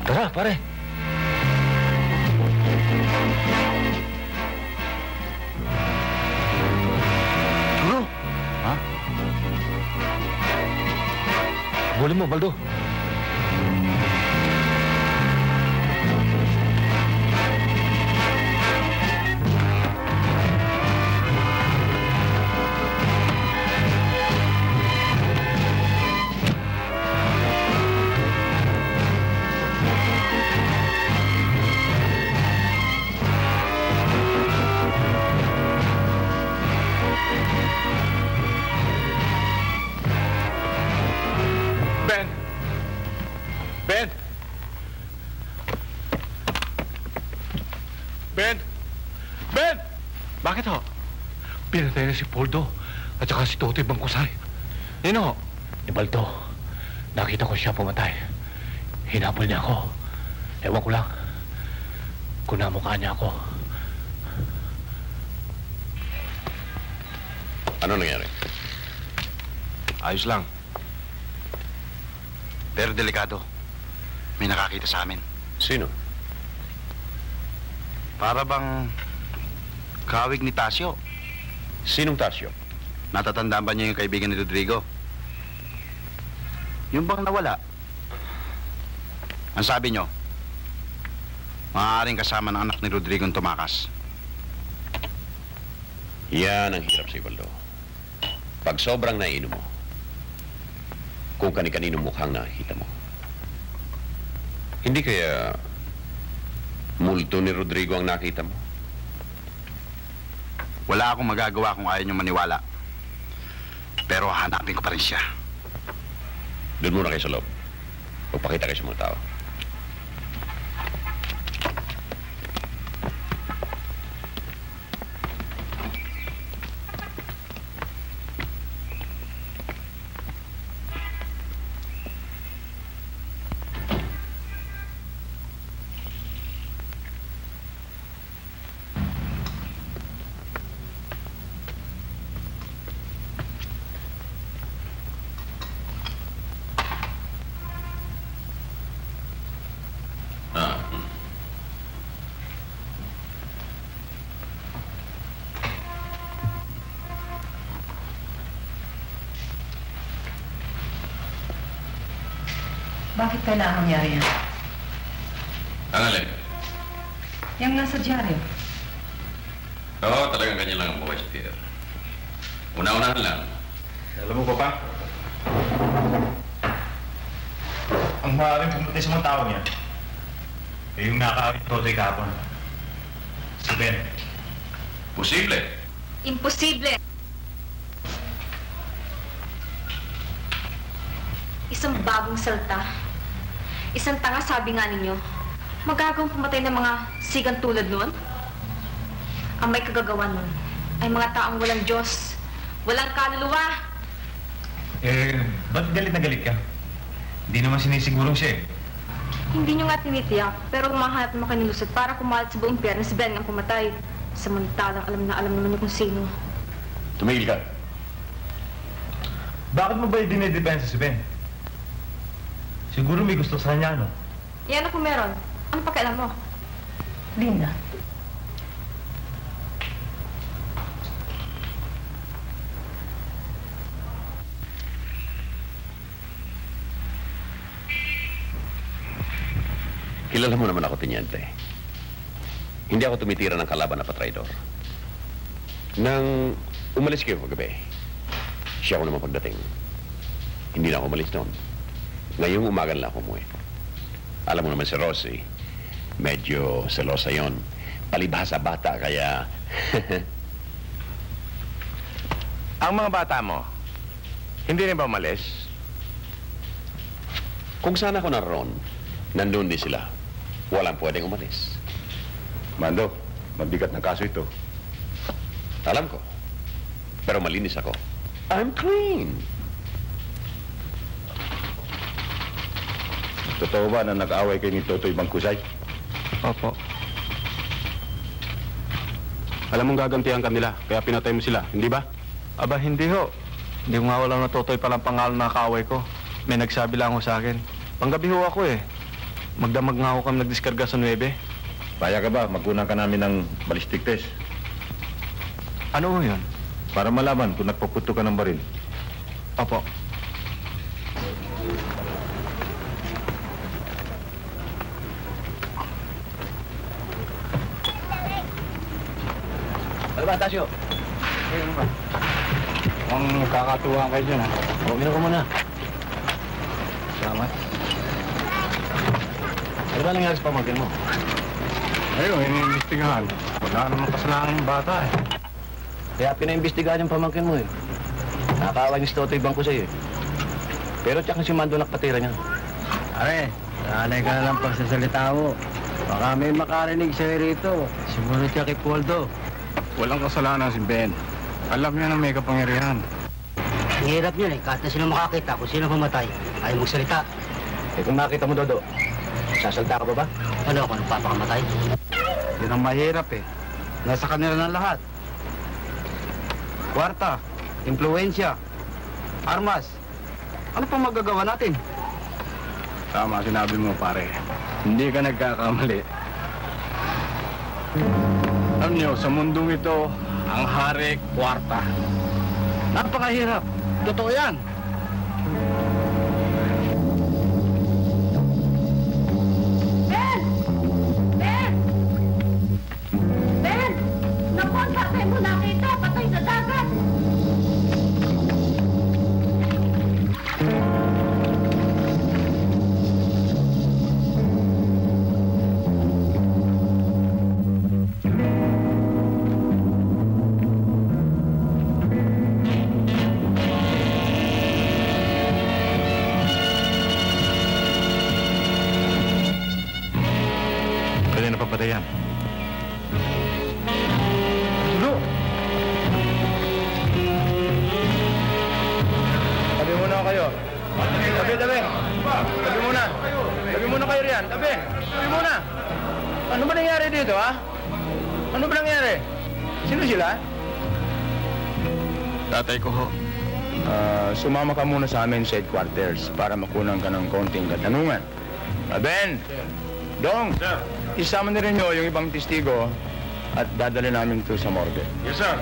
Speaker 20: Tara, pare.
Speaker 18: Turo.
Speaker 20: Ha? Boleh mo, Baldo.
Speaker 8: Ben! Ben! Bakit ho? Pinatay na si Poldo at saka si Totoy Bangkusay. Nino ho? Ni Baldo. Nakita ko siya pumatay. Hinabol niya ako. Ewan ko lang kung namukha niya ako.
Speaker 4: Ano nangyari?
Speaker 6: Ayos lang. Pero delikado. May nakakita sa amin.
Speaker 4: Sino?
Speaker 6: Para bang kawig ni Tasio.
Speaker 4: Sinong Tasio?
Speaker 6: Natatandaan ba niya yung kaibigan ni Rodrigo? Yung bang nawala? Ang sabi nyo, maaaring kasama ng anak ni Rodrigo ang tumakas.
Speaker 4: Yan ang hirap si Baldo. Pag sobrang nainom mo, kung kani-kanino mukhang nakikita mo. Hindi kaya multo ni Rodrigo ang nakita mo?
Speaker 6: Wala akong magagawa kung ayaw nyo maniwala. Pero hanapin ko pa rin siya.
Speaker 4: Doon muna kayo sa loob. Magpakita kayo sa mga tao.
Speaker 14: Bakit kailangan mangyari yan?
Speaker 4: Ang alin?
Speaker 14: Yung nasa dyaryo.
Speaker 4: Oo, talagang ganyan lang ang buhay sa Pierre. Una-unahan lang.
Speaker 21: Alam mo, Papa? Ang maaaring pumunta sa mga tao niya ay yung nakakawit ni Totoy kahapon. Si Ben.
Speaker 4: Posible.
Speaker 13: Imposible! Isang bagong salta. Isang tanga, sabi nga ninyo. Magagawang pumatay ng mga sigang tulad nun? Ang may kagagawa nun ay mga taong walang Diyos, walang kaluluwa.
Speaker 21: Ba't galit na galit ka? Hindi naman sinisigurong siya eh.
Speaker 13: Hindi nyo nga tinitiyak, pero umahanap naman kayo nilusot para kumalat sa buong pier na si Ben ang pumatay. Samantalang alam na alam naman niyo kung sino.
Speaker 4: Tumigil ka.
Speaker 21: Bakit mo ba i-dinedepensa si Ben? Siguro may gusto sa kanya, no?
Speaker 13: Yan ako meron. Ano pakialam mo?
Speaker 14: Linda.
Speaker 4: Kilala mo naman ako, Teniente. Hindi ako tumitira ng kalaban na patraidor. Nang umalis kayo kagabi, siya ako naman pagdating. Hindi na ako umalis noon. Ngayong umaga lang ako umuwi. Alam mo naman si Rosie, medyo selosa yon. Palibhasa bata, kaya...
Speaker 11: Ang mga bata mo, hindi na ba umalis?
Speaker 4: Kung saan ako naroon, nandun din sila. Walang pwedeng umalis.
Speaker 11: Mando, mabigat ng kaso ito.
Speaker 4: Alam ko. Pero malinis ako. I'm clean.
Speaker 11: Totoo ba na nag-away kayo ni Totoy Bangkusay?
Speaker 10: Opo. Alam mong gagantihan ka nila, kaya pinatay mo sila, hindi ba? Aba, hindi ho. Hindi ko nga walang na Totoy palang pangalan na kaaway ko. May nagsabi lang ho sa akin. Panggabi ho ako eh. Magdamag nga ako kami nagdiskarga sa 9.
Speaker 11: Paya ka ba? Magkunan ka namin ng ballistic test.
Speaker 10: Ano ho yun?
Speaker 11: Para malaman kung nagpaputo ka ng baril.
Speaker 10: Opo.
Speaker 11: Ano ba, Tasio?
Speaker 10: Ayun ba? Ang kakatuwa kayo dyan, ha?
Speaker 11: Huwag ko muna.
Speaker 10: Salamat.
Speaker 11: Ano ba nangyari sa pamangkin mo?
Speaker 10: Ayun, iniimbestigahan. Wala naman kasalanan ng bata, eh.
Speaker 11: Kaya pinaimbestigahan yung pamangkin mo, eh. Nakakaway ni Totoy Bangkusay, eh. Pero tsak na si Mando nakpatira niya.
Speaker 1: Are, sanay ka na lang pagsasalita mo. Baka may makarinig sa'yo rito. Sumunod ka kay Poldo.
Speaker 10: Walang kasalanan si Ben. Alam niya na may kapangyarihan.
Speaker 1: Ang hirap yun eh. Kahit na sino makakita kung sino pumatay, ayaw magsalita.
Speaker 11: Eh kung makita mo, Dodo, sasalta ka ba ba?
Speaker 1: Ano ako, nagpapakamatay?
Speaker 10: Yan ang mahirap eh. Nasa kanila ng lahat. Kwarta, impluensya, armas. Ano pa magagawa natin? Tama sinabi mo, pare. Hindi ka nagkakamali. Alam niyo, sa mundong ito, ang hari, kwarta. Napakahirap. Totoo yan.
Speaker 9: Ben! Ben! Ben! Naku, ang tatay mo nakita. Patay sa dagat.
Speaker 5: Patayan.
Speaker 10: Bro! Tabi muna kayo. Tabi. Tabi muna. Tabi muna kayo riyan. Tabi muna. Ano ba nangyari dito, ha? Ano ba nangyari? Sino sila?
Speaker 6: Tatay ko ho. Sumama ka muna sa amin sa headquarters para makunan ka ng konting katanungan. Ben! Dong! Sir! Isama na rin nyo yung ibang testigo at dadali namin ito sa morgue.
Speaker 21: Yes, sir.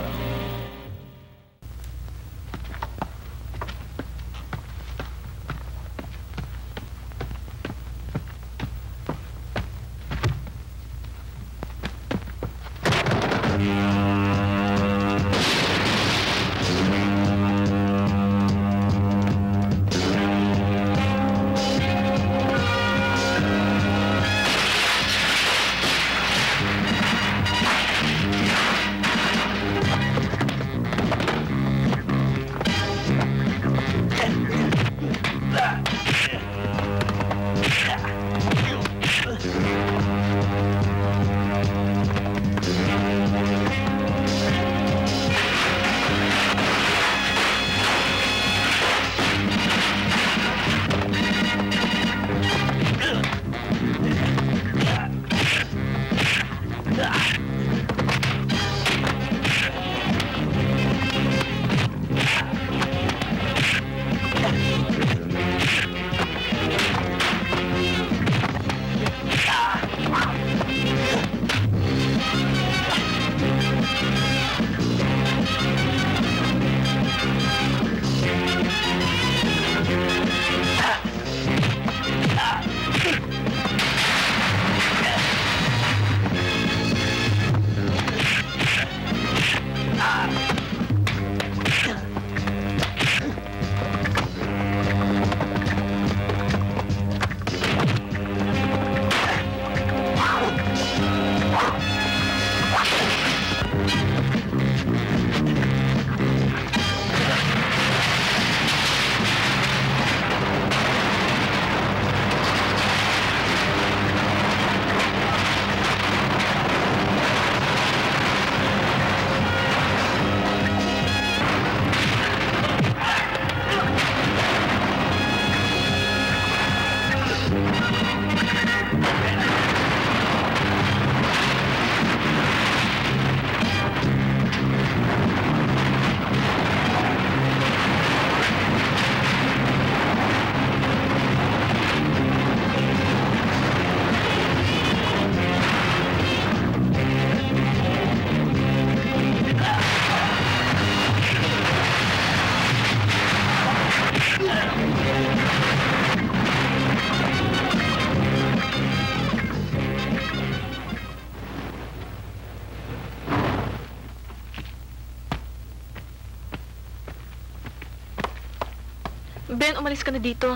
Speaker 13: Ben, umalis ka na dito.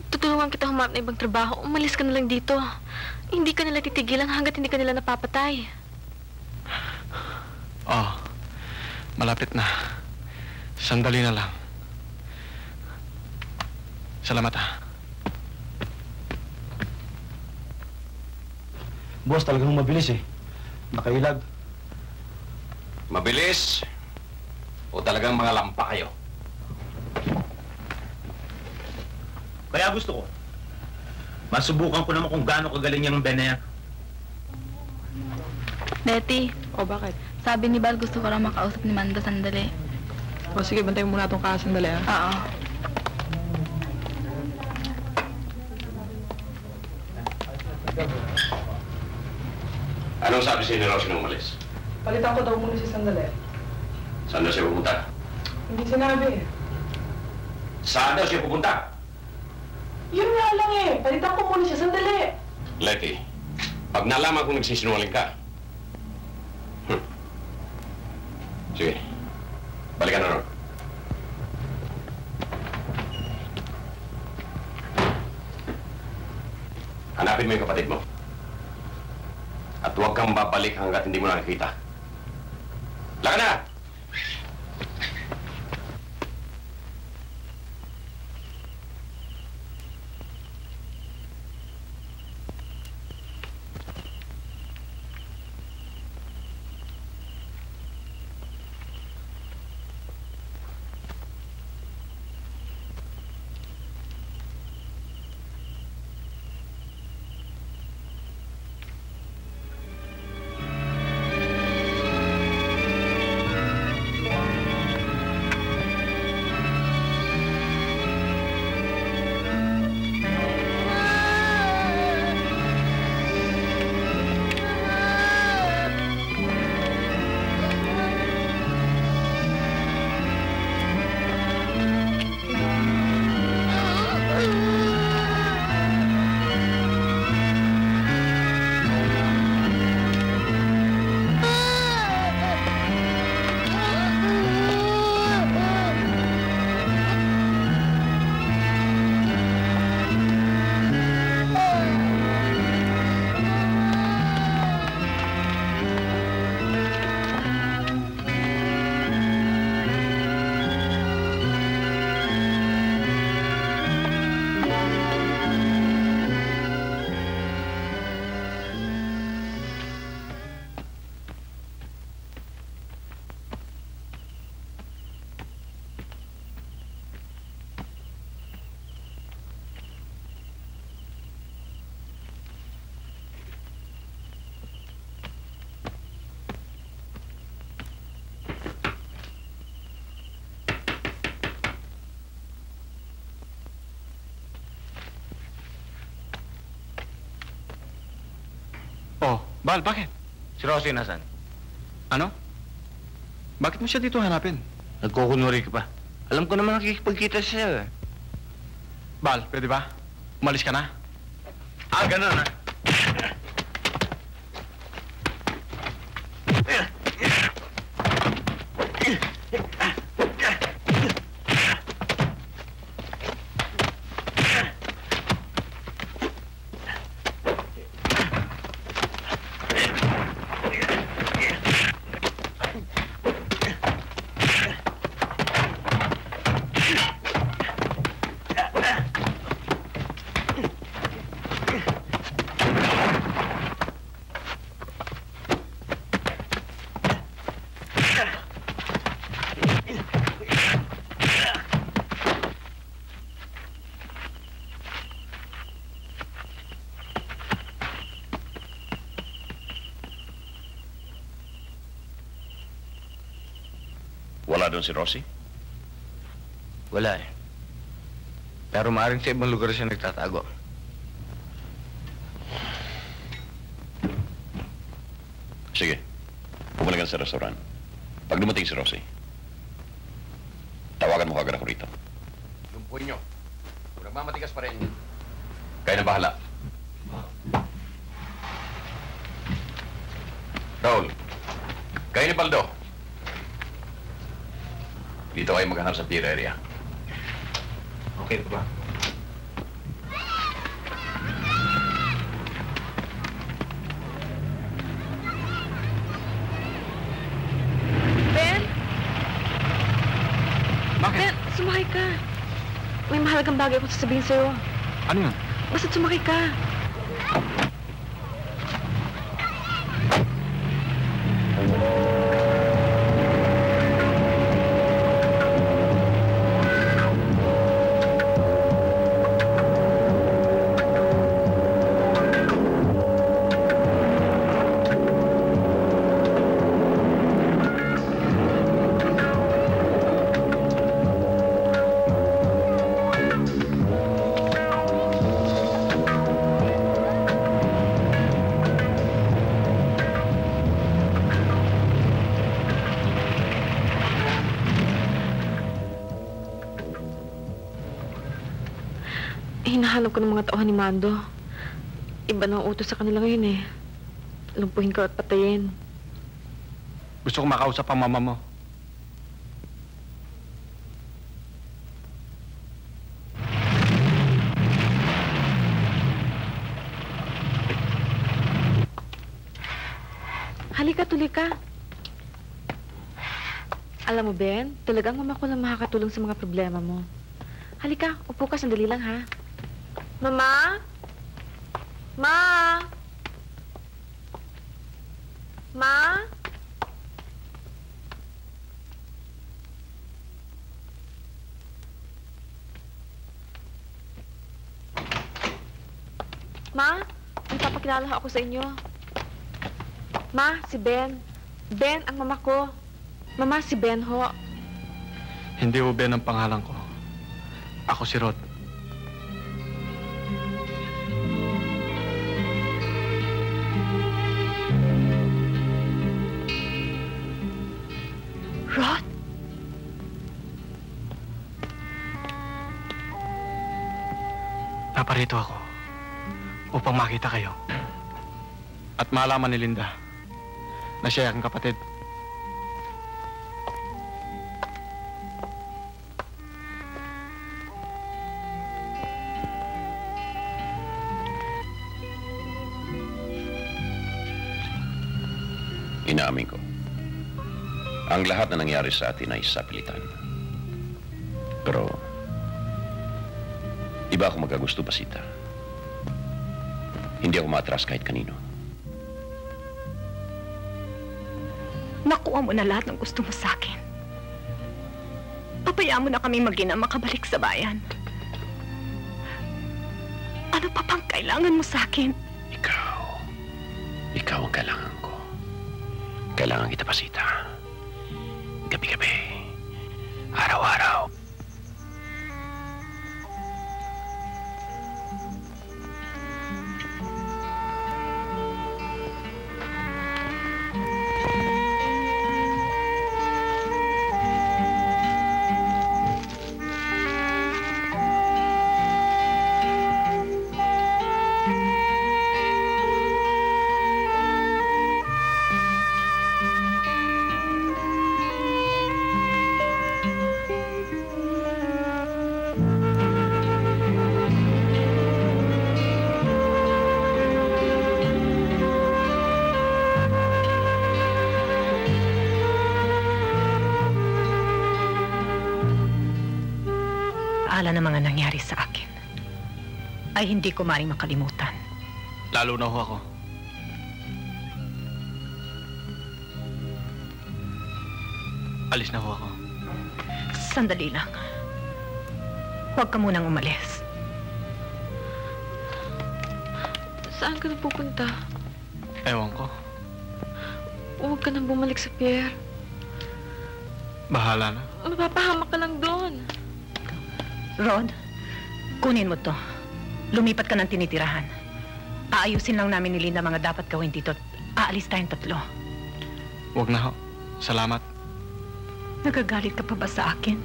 Speaker 13: Tutulungan kita humanap na ibang trabaho. Umalis ka na lang dito. Hindi ka nila titigilan hanggat hindi ka nila napapatay.
Speaker 10: Oh, malapit na. Sandali na lang. Salamat, ha. Boss, talagang mabilis eh. Nakailag.
Speaker 4: Mabilis o talagang mga lampa kayo?
Speaker 11: Kaya gusto ko, masubukan ko naman kung gaano kagaling yung Ben na yan.
Speaker 12: Betty. O, bakit? Sabi ni Bal, gusto ko lang makausap ni Mando sandali.
Speaker 16: O, sige, bantayin muna itong kaso sandali, ah.
Speaker 12: Oo.
Speaker 4: Anong sabi si Rosie nung umalis?
Speaker 16: Palitan ko daw muna si sandali.
Speaker 4: Saan daw siya pupunta?
Speaker 16: Hindi sinabi.
Speaker 4: Saan daw siya pupunta?
Speaker 16: Yun nga lang eh. Palitan ko muna siya sandali.
Speaker 4: Letty, pag nalaman kung nagsisinungaling ka, sige, balikan na ron. Hanapin mo yung kapatid mo. At huwag kang babalik hanggat hindi mo nakikita. Laka na!
Speaker 10: Oh, Bal, bakit?
Speaker 11: Si Rosie nasan?
Speaker 10: Ano? Bakit mo siya dito hanapin?
Speaker 11: Nagkukunwari ka pa. Alam ko naman nakikipagkita siya eh.
Speaker 10: Bal, pwede ba? Umalis ka na?
Speaker 11: Ganun ah.
Speaker 4: Wala doon si Rosie?
Speaker 11: Wala eh. Pero maaaring sa ibang lugar siya nagtatago.
Speaker 4: Sige, pumunta ka sa restaurant. Pag dumating si Rosie, tawagan mo kagad ako rito. Lumpuin nyo. Kung nagmamatigas pa rin, kayo na bahala. Raul, kayo ni Baldo. Dito kayo maghanap sa pier area.
Speaker 11: Okay pa ba?
Speaker 13: Ben?
Speaker 10: Bakit?
Speaker 13: Ben, sumakay ka. May mahalagang bagay akong sasabihin sa'yo.
Speaker 10: Ano yun?
Speaker 13: Basta't sumakay ka.
Speaker 2: hinahanap ko ng mga tauhan ni Mando. Iba na ang utos sa kanila ngayon eh. Lumpuhin ka at patayin.
Speaker 10: Gusto ko makausap ang mama mo.
Speaker 2: Halika, tuloy ka. Alam mo, Ben, talagang mama ko lang makakatulong sa mga problema mo. Halika, upo ka, sandali lang, ha? Mama? Ma? Ma? Ma? May papakilala ako sa inyo. Ma, si Ben. Ben, ang mama ko. Mama, si Ben ho.
Speaker 10: Hindi ho Ben ang pangalan ko. Ako si Rod.
Speaker 2: Rod?
Speaker 10: Naparito ako upang makita kayo. At malaman ni Linda na siya ang kapatid.
Speaker 4: Inaamin ko, ang lahat na nangyari sa atin ay sapilitan. Pero, iba ako magkagusto, Basita. Hindi ako maatras kahit kanino.
Speaker 14: Nakuha mo na lahat ng gusto mo sa akin. Pabayaan mo na kami mag-ina makabalik sa bayan. Ano pa pang kailangan mo sa akin?
Speaker 4: Ikaw ang kailangan ko. Kailangan kita, Basita. Gabi-gabi. Araw-araw.
Speaker 14: Ala ng mga nangyari sa akin ay hindi ko maaaring makalimutan.
Speaker 10: Lalo na ho ako. Alis na ho ako.
Speaker 14: Sandali lang. Huwag ka munang umalis.
Speaker 2: Saan ka na pupunta?
Speaker 10: Ewan ko.
Speaker 2: Huwag ka nang bumalik sa pier.
Speaker 10: Bahala na.
Speaker 2: Mapapahamak ka lang doon.
Speaker 14: Rod, kunin mo to. Lumipat ka ng tinitirahan. Aayusin lang namin ni Linda mga dapat gawin dito at aalis tayong 3.
Speaker 10: Huwag na ho. Salamat.
Speaker 14: Nagagalit ka pa ba sa akin?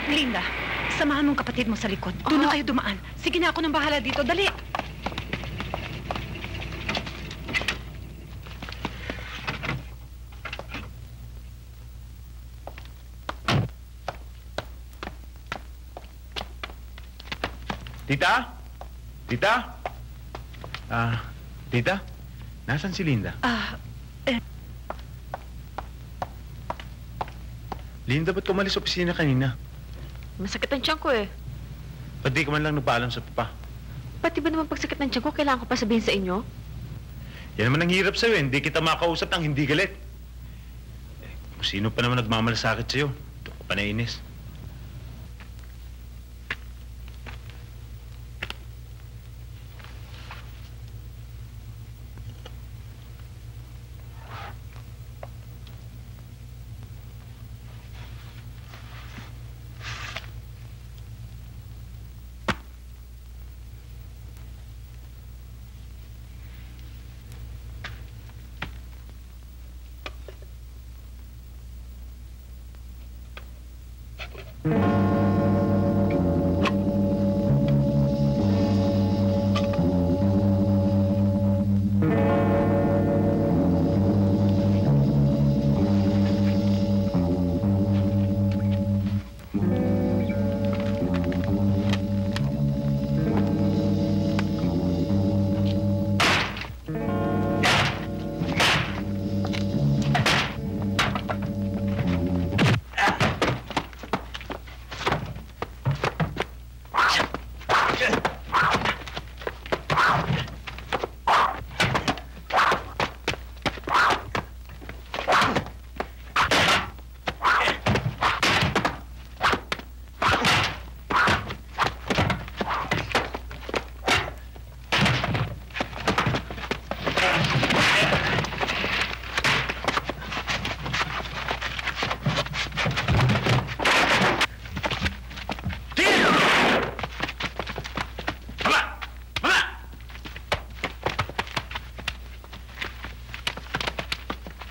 Speaker 14: Linda, samahan mong kapatid mo sa likod. Doon na kayo dumaan. Sige na, ako nang bahala dito. Dali!
Speaker 21: Tita? Tita? Tita? Nasaan si Linda? Linda, ba't umalis sa opisina kanina?
Speaker 2: Masakit ang tiyan ko eh.
Speaker 21: Ba't di ka man lang nagpaalam sa papa?
Speaker 2: Pati ba naman pagsakit ng tiyan ko, kailangan ko pa sabihin sa inyo?
Speaker 21: Yan naman ang hirap sa'yo, hindi kita makausap ng hindi galit. Kung sino pa naman nagmamalasakit sa'yo, doon ka pa nainis.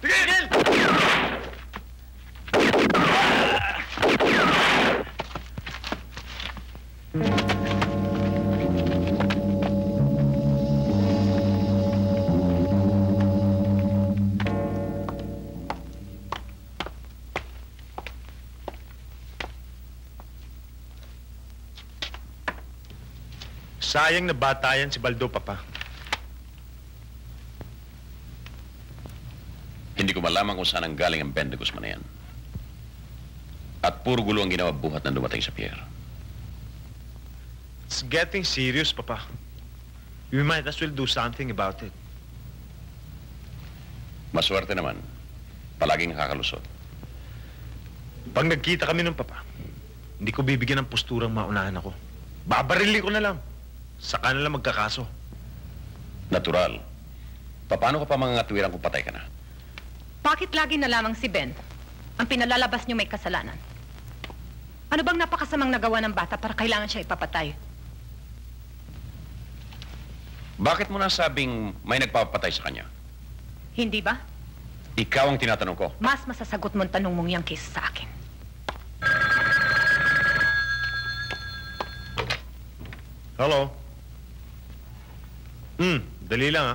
Speaker 11: Tigil! Sayang na bata yan si Baldo, Papa.
Speaker 4: Hindi ko malaman kung saan ang galing ang Ben de Guzman na yan. At puro gulo ang ginawa buhat na dumating sa Pierre.
Speaker 21: It's getting serious, Papa. We might as well do something about it.
Speaker 4: Maswerte naman. Palaging nakakalusot.
Speaker 21: Pag nagkita kami ng Papa, hindi ko bibigyan ng posturang maunahan ako. Babarilin ko na lang. Saka na lang magkakaso.
Speaker 4: Natural. Paano ka pa mangangatwiran kung patay ka na?
Speaker 14: Bakit lagi na lamang si Ben ang pinalalabas niyo may kasalanan? Ano bang napakasamang nagawa ng bata para kailangan siya ipapatay?
Speaker 4: Bakit mo nasabing may nagpapatay sa kanya?
Speaker 14: Hindi ba?
Speaker 4: Ikaw ang tinatanong ko.
Speaker 14: Mas masasagot mo ang tanong mong yang kaysa sa akin.
Speaker 21: Hello? Dali lang, ha?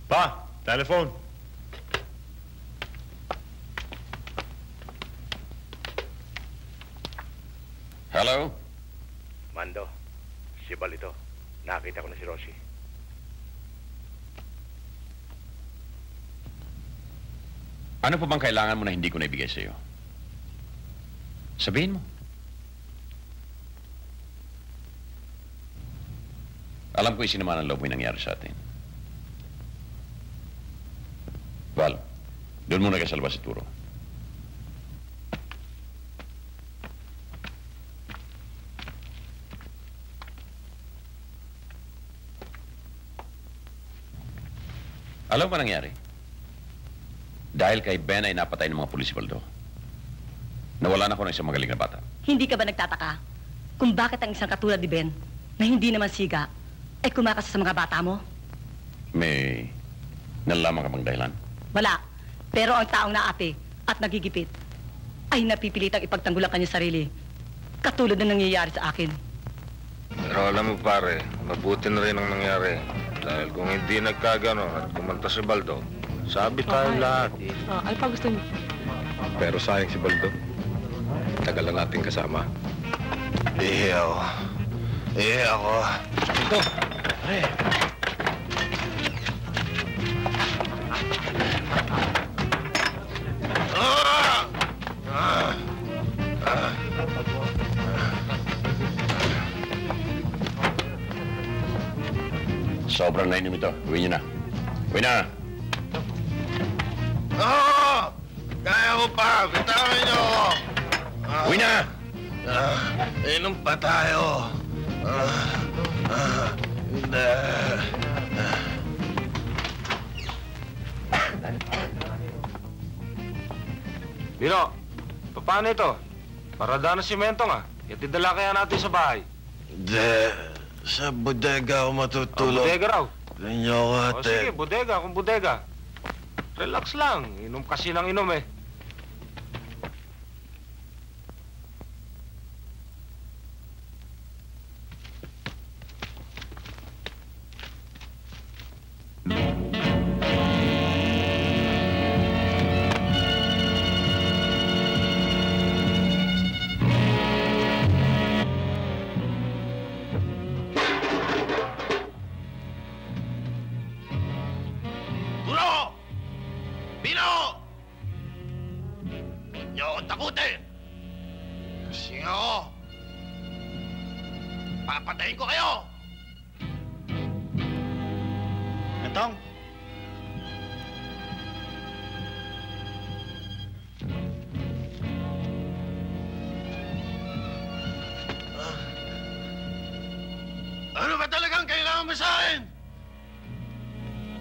Speaker 21: Pa, telephone.
Speaker 4: Hello?
Speaker 11: Mando, si Balito. Nakita ko na si Rosie.
Speaker 4: Ano pa bang kailangan mo na hindi ko naibigay sa iyo? Sabihin mo. Alam ko isinama ng loob mo yung nangyari sa atin. Val, doon muna ka sa labas ituro. Alam mo ba nangyari? Dahil kay Ben ay napatay ng mga pulis si Baldo. Nawala na ako ng isang magaling na bata.
Speaker 15: Hindi ka ba nagtataka kung bakit ang isang katulad ni Ben na hindi naman siga ay kumakasa sa mga bata mo?
Speaker 4: May nalalaman ka bang dahilan?
Speaker 15: Wala. Pero ang taong naapi at nagigipit ay napipilitang ipagtanggulan kanyang sarili. Katulad na nangyayari sa akin.
Speaker 11: Pero alam mo, pare, mabuti na rin ang nangyari. Dahil kung hindi nagkagano at kumanta si Baldo, sabi tayo lahat.
Speaker 16: Ano pa gusto niyo?
Speaker 5: Pero sayang si Baldo. Tagal na natin kasama.
Speaker 11: Ako.
Speaker 5: Ito.
Speaker 11: Pare.
Speaker 4: Sobrang nainom ito. Uwi niyo na. Uwi na!
Speaker 11: Kaya ko pa! Bitawan niyo ako!
Speaker 4: Uwi na!
Speaker 11: Inom pa tayo. Hindi. Bino, paano ito? Parada na simento nga. Itidala kaya natin sa bahay.
Speaker 17: Hindi. Sa bodega ako matutulog.
Speaker 11: Bodega raw?
Speaker 17: Ganyan ako, ate.
Speaker 11: Sige, bodega kung bodega. Relax lang. Inom kasi ng inom eh.
Speaker 17: Papatayin ko kayo!
Speaker 3: Etong!
Speaker 17: Ano ba talagang kailangan mo sa akin?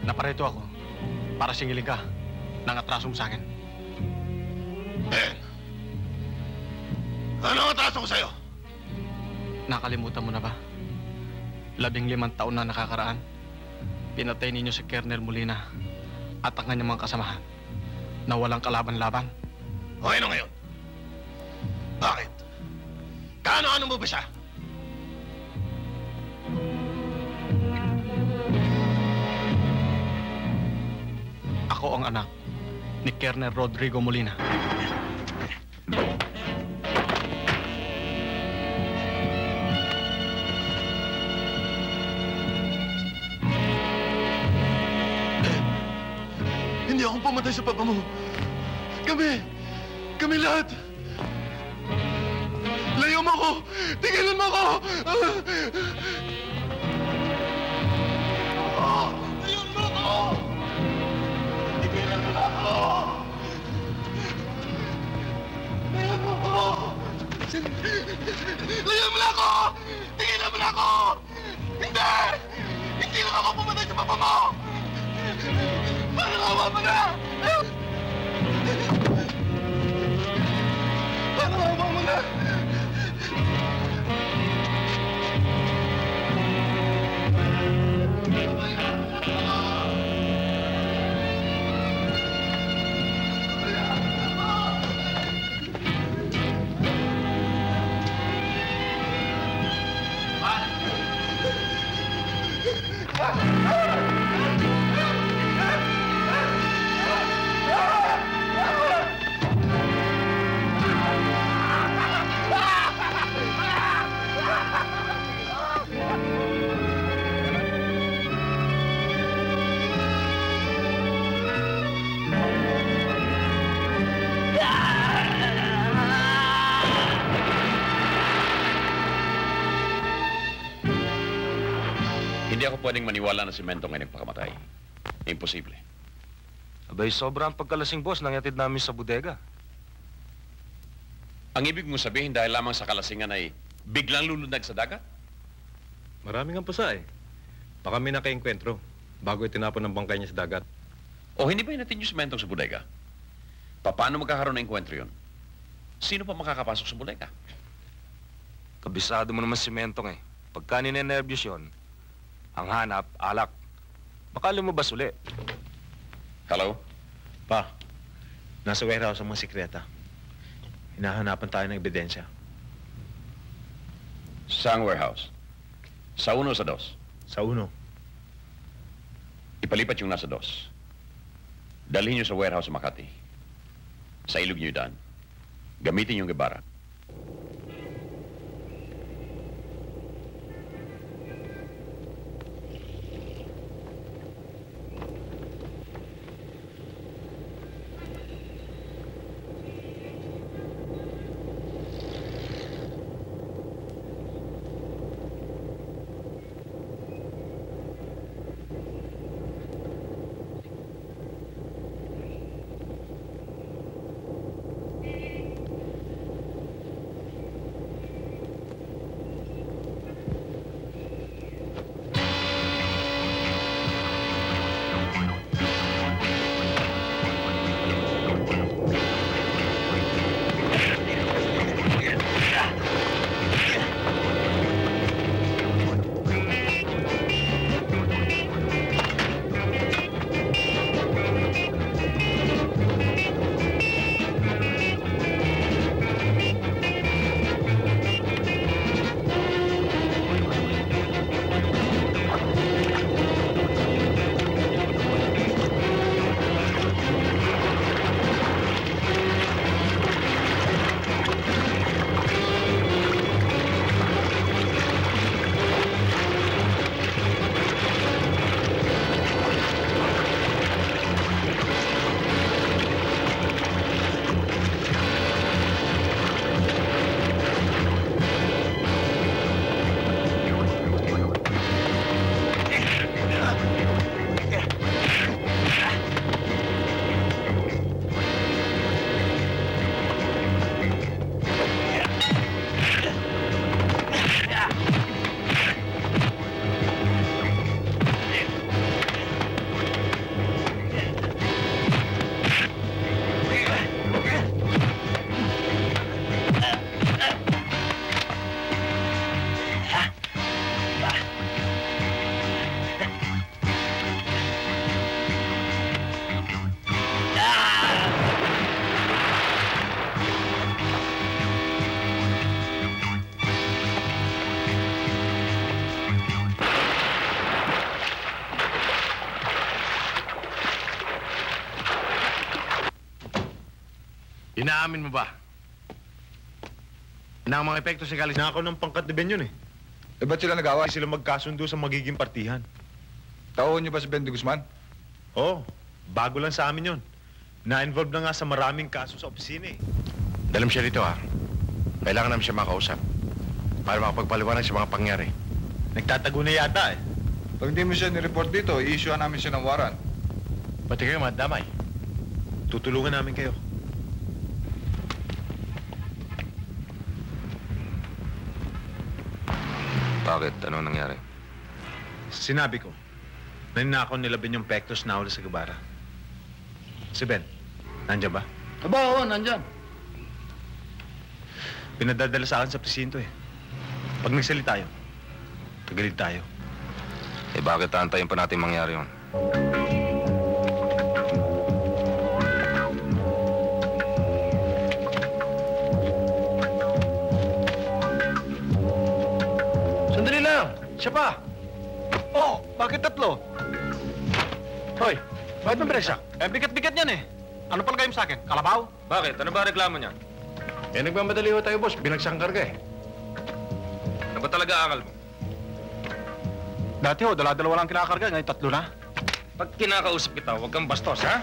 Speaker 3: Naparito ako para singilin ka ng atraso mo sa akin.
Speaker 17: Ben! Ano ang atraso ko sa'yo?
Speaker 3: Nakalimutan mo na ba? 15 taon na nakakaraan. Pinatay ninyo si Colonel Molina at ang kanyang mga kasamahan.
Speaker 10: na walang kalaban-laban.
Speaker 17: O ano ngayon? Bakit? Kaano-ano mo ba siya?
Speaker 10: Ako ang anak ni Colonel Rodrigo Molina.
Speaker 17: Hindi ako pumatay sa papa mo. Kami lahat. Layo mo ako! Tigilan mo ako! Layon mo ako! Tigilan mo ako! Layon mo ako! Layon mo ako! Tigilan mo ako! Hindi! Hindi lang ako pumatay sa papa mo! Parang awa mo na! Parang awa mo na!
Speaker 4: Hindi ako pwedeng maniwala na si Mentong ay nagpakamatay. Imposible.
Speaker 11: Abay, sobrang pagkalasing, boss, nangyatid namin sa bodega.
Speaker 4: Ang ibig mong sabihin dahil lamang sa kalasingan ay biglang lulundag sa dagat?
Speaker 5: Maraming ang pasa eh. Baka may nakaengkwentro bago itinapon ng bangkay niya sa dagat.
Speaker 4: O hindi ba inatin yung si Mentong sa bodega? Paano magkakaroon ng enkwentro yun? Sino pa makakapasok sa bodega?
Speaker 11: Kabisado mo naman si Mentong eh. Pagka ninenervyos yun, ang hanap, alak. Baka lumabas uli.
Speaker 4: Hello?
Speaker 21: Pa, nasa warehouse ang mga sikreta. Hinahanapan tayo ng ebidensya.
Speaker 4: Saang warehouse? Sa 1 o sa 2?
Speaker 21: Sa 1.
Speaker 4: Ipalipat yung nasa 2. Dalhin nyo sa warehouse sa Makati. Sa ilog nyo daan. Gamitin yung Guevara.
Speaker 21: Inaamin mo ba? Na ang mga epekto sa kalis...
Speaker 11: Nako ng pangkat ni Ben yun eh.
Speaker 6: Eh, ba't sila nag-away?
Speaker 11: Sila magkasundo sa magiging partihan.
Speaker 6: Tauhan niyo ba si Ben de Guzman?
Speaker 11: Oo, bago lang sa amin yun. Na-involve na nga sa maraming kaso sa opisina eh.
Speaker 21: Dalam siya dito ha. Kailangan namin siya makausap. Para makapagpaliwanag sa mga pangyari.
Speaker 11: Nagtatago na yata eh.
Speaker 6: Pag hindi mo siya nireport dito, i-issue namin siya ng warrant.
Speaker 21: Pati kayo madamay.
Speaker 11: Tutulungan namin kayo.
Speaker 5: Bakit? Ano nangyari?
Speaker 11: Sinabi ko, naninakaw nila Ben yung pectos na huli sa Guevara. Si Ben, nandiyan ba?
Speaker 18: Aba, oo, nandyan.
Speaker 11: Pinadadala sa akin sa presinto eh. Pag nagsalita yun, kagalit tayo.
Speaker 5: Eh bakit aantayin pa natin mangyari yun?
Speaker 21: Sandali lang! Siya pa!
Speaker 3: Oh, bakit tatlo?
Speaker 21: Hoy, bakit mo bresak?
Speaker 3: Eh, bigat-bigat yan eh. Ano pala kayo sa akin? Kalabaw?
Speaker 5: Bakit? Ano ba reklamo niya?
Speaker 21: Eh, nagmamadali ho tayo, boss. Binagsang karga eh.
Speaker 5: Ano ba talaga akal mo?
Speaker 3: Dati ho, dala-dalawa lang kinakarga. Ngayon, tatlo na.
Speaker 5: Pag kinakausap kita, huwag kang bastos, ha?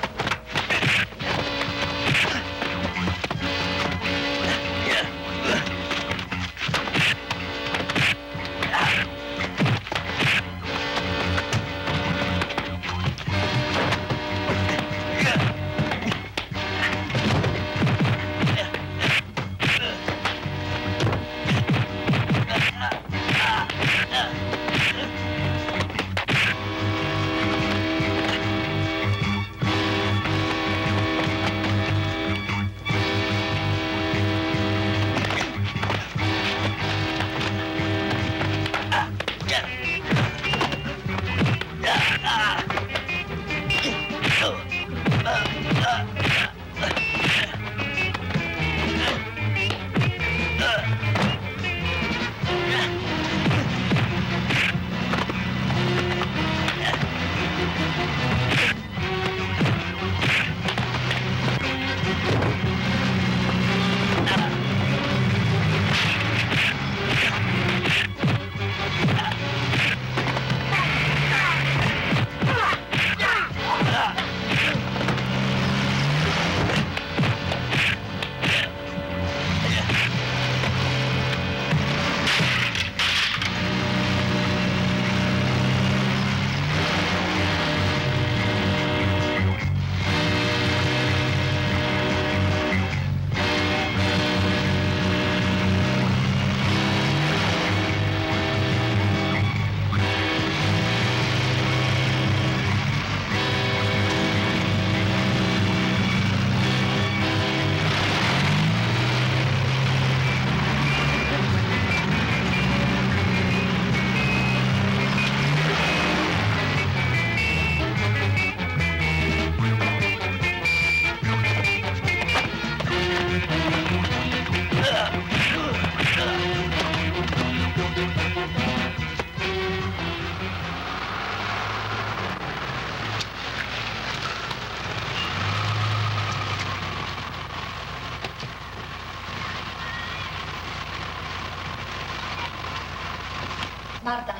Speaker 14: Marta,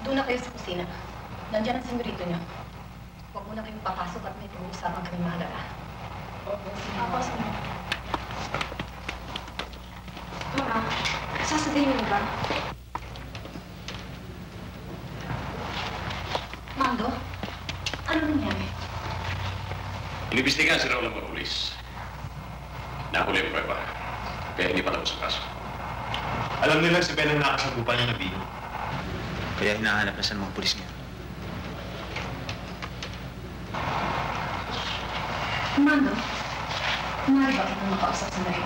Speaker 14: doon na kayo sa kusina. Nandiyan ang senyorito niyo. Huwag muna kayong papasok at may pag-uusapan kami mahalaga. Opo, senyor.
Speaker 13: Mama, sasabihin mo ba?
Speaker 14: Mando, ano nangyari?
Speaker 4: Inimbestigahan si Raul ng mga pulis. Nahuli ang prueba. Kaya hindi pa tapos ang kaso.
Speaker 11: Alam nila si Ben ang nakasagupan niya na Bino.
Speaker 10: Kaya hinahanap na sa mga pulis niya.
Speaker 14: Mando, maaari ba kitang makausap sandali?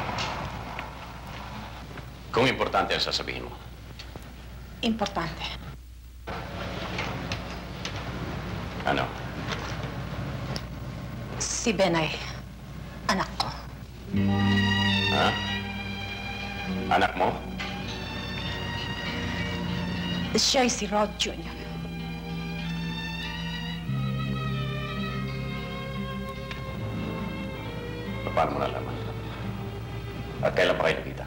Speaker 4: Kung importante ang sasabihin mo.
Speaker 14: Importante.
Speaker 4: Ano?
Speaker 14: Si Benay, anak ko.
Speaker 4: Ha? Anak mo?
Speaker 14: Siya ay si Rod Jr.
Speaker 4: paano mo nalaman? At kailan pa kayo nakita?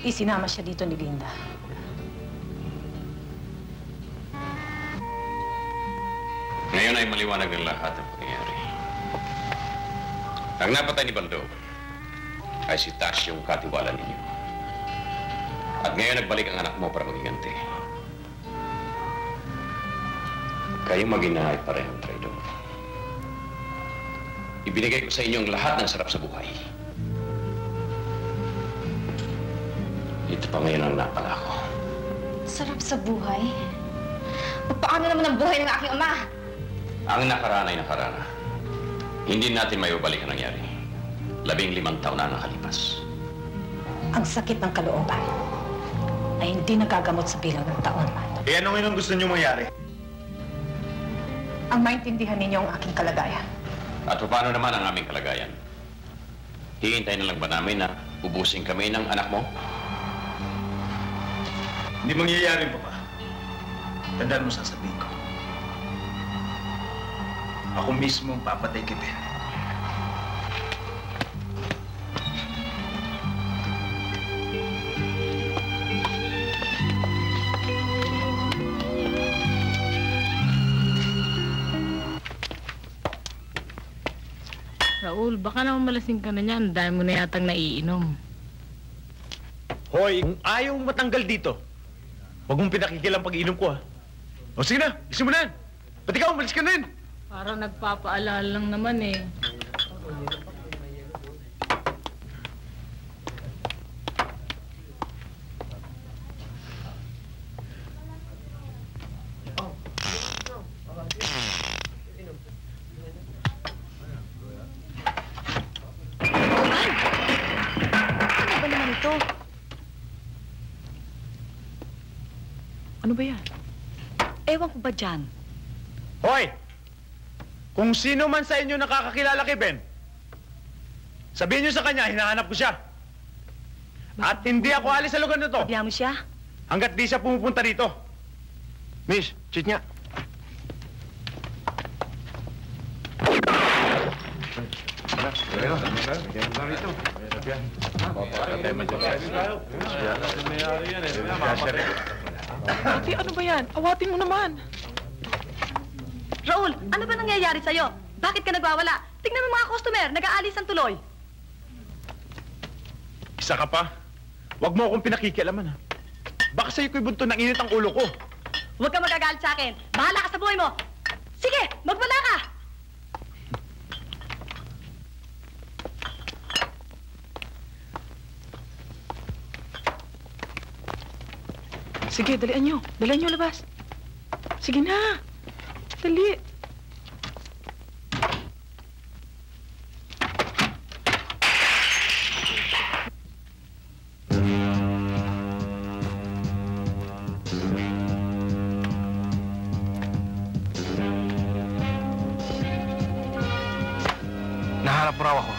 Speaker 14: Isinama siya dito ni Linda.
Speaker 4: Ngayon ay maliwanag ng lahat ang pangyayari. Ang napatay ni Baldo ay si Tash yung katiwala ninyo. At ngayon nagbalik ang anak mo para magigante. Kayong mag-ina ay parehong traidor. Ibinigay ko sa inyo ang lahat ng sarap sa buhay. Ito pa ngayon ang napala ko.
Speaker 13: Sarap sa buhay? Paano naman ang buhay ng aking ama?
Speaker 4: Ang nakaraan ay nakaraan. Hindi natin maibabalik ang nangyari. 15 taon na nakalipas.
Speaker 14: Ang sakit ng kalooban ay hindi nagagamot sa bilang ng taon.
Speaker 21: Eh, ano ngayon ang gusto niyo mangyari?
Speaker 14: Ang maintindihan ninyo ang aking kalagayan.
Speaker 4: At paano naman ang aming kalagayan? Hihintay na lang ba namin na ubusin kami ng anak mo?
Speaker 21: Hindi mangyayari, Papa. Tandaan mo sasabihin ko. Ako mismo ang papatay kay Ben.
Speaker 16: Raul, baka naman malasing ka na niyan. Dahil mo na yatang naiinom.
Speaker 21: Hoy, kung ayaw mong matanggal dito, huwag mong pinakikilang pag-inom ko, ha? O sige na, isin mo na yan. Ba't ikaw, umalis ka na yan.
Speaker 16: Parang nagpapaalala lang naman eh.
Speaker 14: Ano ba yan?
Speaker 15: Ewan ko ba dyan?
Speaker 21: Hoy! Kung sino man sa inyo nakakakilala kay Ben, sabihin niyo sa kanya, hinahanap ko siya. At hindi ako alis sa lugar na to.
Speaker 15: Sabihan mo siya?
Speaker 21: Hanggat di siya pumupunta rito. Miss, cheat niya.
Speaker 14: Ate, ano ba yan? Awatin mo naman.
Speaker 15: Raul, ano ba nangyayari sa'yo? Bakit ka nagwawala? Tingnan mo mga customer, nag-aalis ang tuloy.
Speaker 21: Isa ka pa. Huwag mo akong pinakikialaman, ha? Baka sa'yo ko'y bunto ng init ang ulo ko.
Speaker 15: Huwag ka magagalit sa akin. Bahala ka sa buhay mo. Sige, magwala ka!
Speaker 14: Sige, dalian nyo. Dalian nyo labas. Sige na. Dali.
Speaker 18: Nahanap mo raw ako.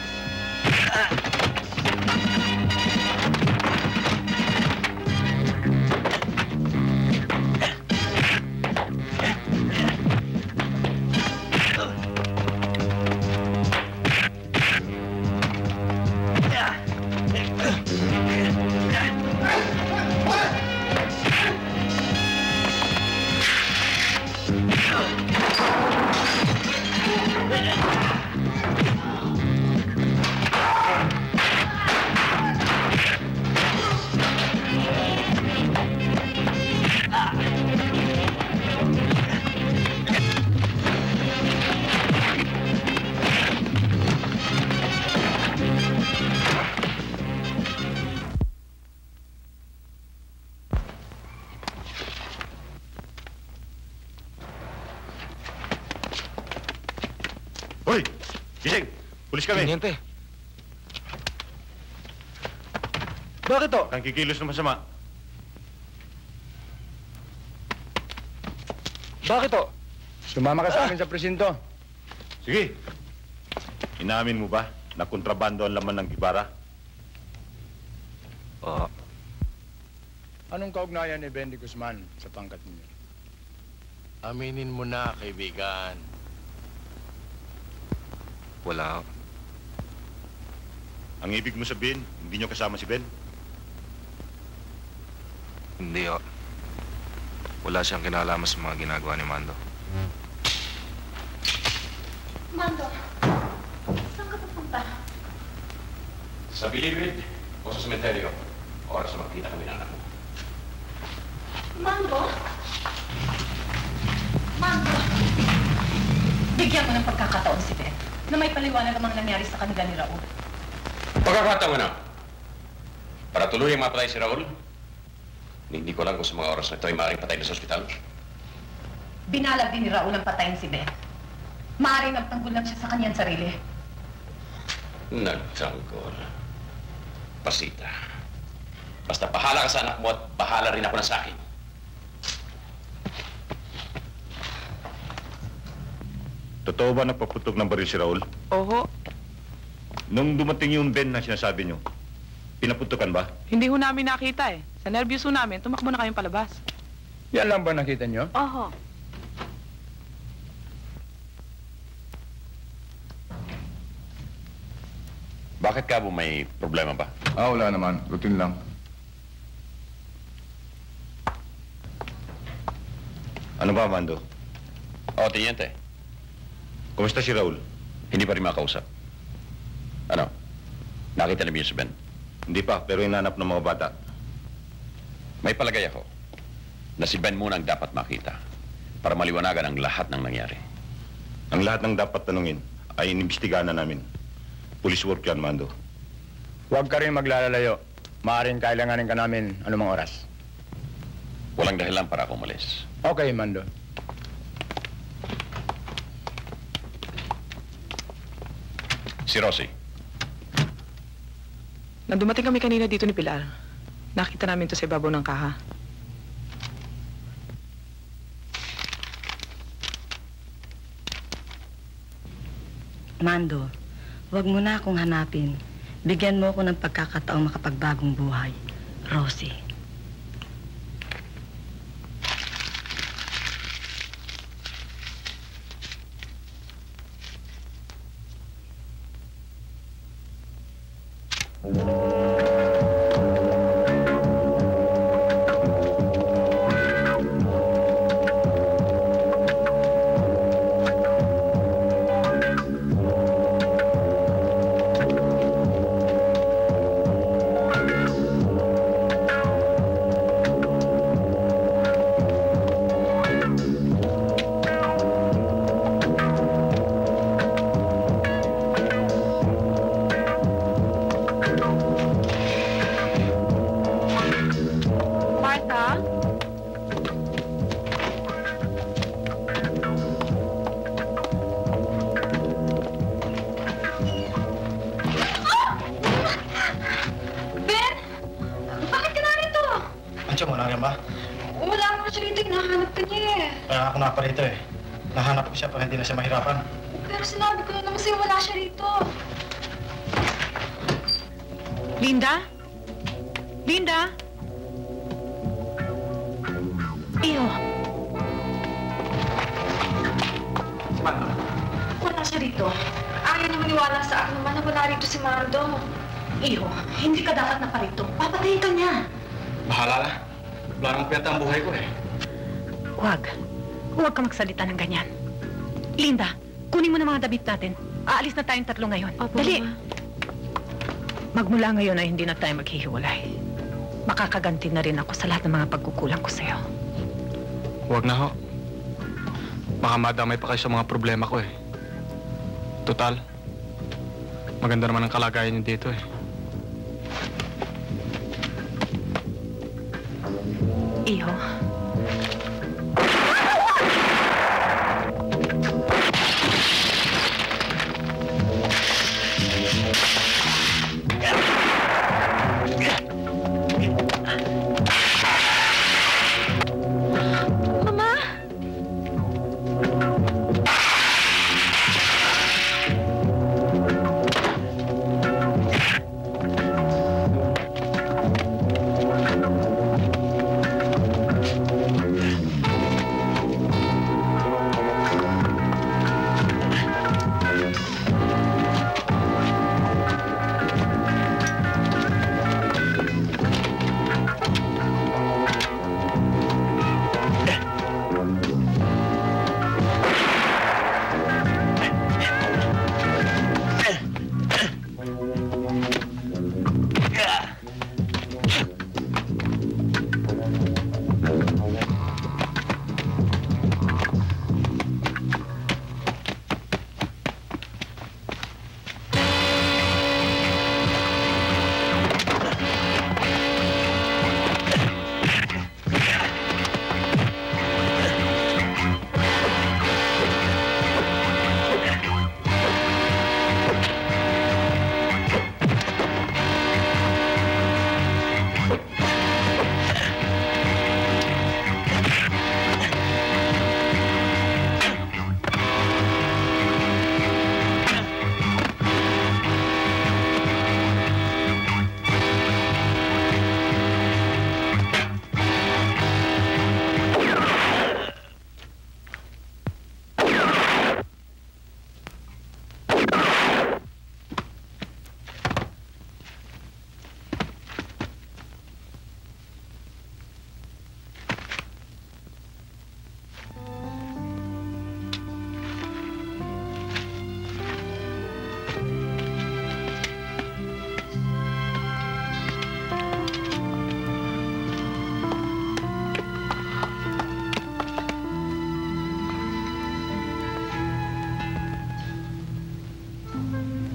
Speaker 21: Hoy! Gising! Pulis kami!
Speaker 18: Teniente.
Speaker 21: Bakit to? Kang kikilos na masama.
Speaker 6: Bakit to? Sumama ka sa amin sa presinto.
Speaker 21: Sige. Inamin mo ba na kontrabando ang laman ng Gibara?
Speaker 18: Oo.
Speaker 6: Anong kaugnayan ni Bendy Guzman sa pangkat niyo?
Speaker 18: Aminin mo na, kaibigan. Wala.
Speaker 19: Ang ibig mo sabihin, hindi nyo kasama si Ben?
Speaker 11: Hindi, ho. Wala siyang kinalaman sa mga ginagawa ni Mando.
Speaker 15: Mando, saan ka pupunta?
Speaker 4: Sa Bilibid o sa sementeryo, oras na magkita kami ng anak mo.
Speaker 15: Mando? Mando, bigyan mo ng pagkakataon si Ben na may paliwanag ang mga nangyari sa kanila ni Raul.
Speaker 4: Pagkakataon mo na. Para tuluyang mapatay si Raul, hindi ko lang kung sa mga oras na ito ay maaaring patay na sa ospital.
Speaker 15: Binalag din ni Raul ang patayin si Ben. Maaaring nagtanggol lang siya sa kanyang sarili.
Speaker 4: Nagtanggol. Pasita. Basta bahala ka sa anak mo at bahala rin ako na sa akin.
Speaker 19: Totoo ba nagpaputok ng baril si Raul?
Speaker 16: Oho.
Speaker 19: Nung dumating yung Ben na sinasabi nyo, pinaputukan ba?
Speaker 16: Hindi ho namin nakita eh. Sa nervyos ho namin, tumakbo na kayong palabas.
Speaker 6: Yan lang ba nakita nyo?
Speaker 16: Oho.
Speaker 4: Bakit Cabo, may problema ba?
Speaker 6: Wala naman. Routine lang.
Speaker 19: Ano ba, Mando?
Speaker 4: Teniente.
Speaker 19: Kumusta si Raul?
Speaker 4: Hindi pa rin makausap. Ano? Nakita niyo si Ben?
Speaker 19: Hindi pa, pero hinanap ng mga bata.
Speaker 4: May palagay ako na si Ben muna ang dapat makita para maliwanagan ang lahat ng nangyari.
Speaker 19: Ang lahat ng dapat tanungin ay inimbestigahan na namin. Police work yan, Mando.
Speaker 6: Huwag ka rin maglalalayo. Maaaring kailanganin ka namin anumang oras.
Speaker 4: Walang dahilan para ako umalis.
Speaker 6: Okay, Mando.
Speaker 4: Si Rosie.
Speaker 16: Nang dumating kami kanina dito ni Pilar, nakita namin to sa ibabaw ng kaha.
Speaker 15: Mando, wag mo na akong hanapin. Bigyan mo ako ng pagkakataong makapagbagong buhay. Rosie.
Speaker 10: Nahanap ko siya para hindi na siya mahirapan.
Speaker 13: Pero sinabi ko na naman sa'yo, wala siya rito.
Speaker 14: Linda? Linda? Iyo.
Speaker 10: Si Mando.
Speaker 13: Wala siya rito. Ayaw na maniwala sa akin naman na wala rito si Mando.
Speaker 15: Iyo, hindi ka dapat naparito. Papatayin ka niya.
Speaker 10: Bahala na. Wala nang piyata ang buhay ko eh.
Speaker 14: Huwag. Huwag ka magsalita ng ganyan. Linda, kunin mo na mga damit natin. Aalis na tayong tatlo ngayon.
Speaker 2: Opo,
Speaker 14: Dali.
Speaker 2: Mama.
Speaker 14: Magmula ngayon ay hindi na tayo maghihiwalay. Makakaganti na rin ako sa lahat ng mga pagkukulang ko sa'yo.
Speaker 10: Huwag na ho. Baka madamay pa kayo sa mga problema ko eh. Total, maganda naman ang kalagayan niyo dito eh.
Speaker 14: Iho.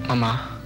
Speaker 16: Mama?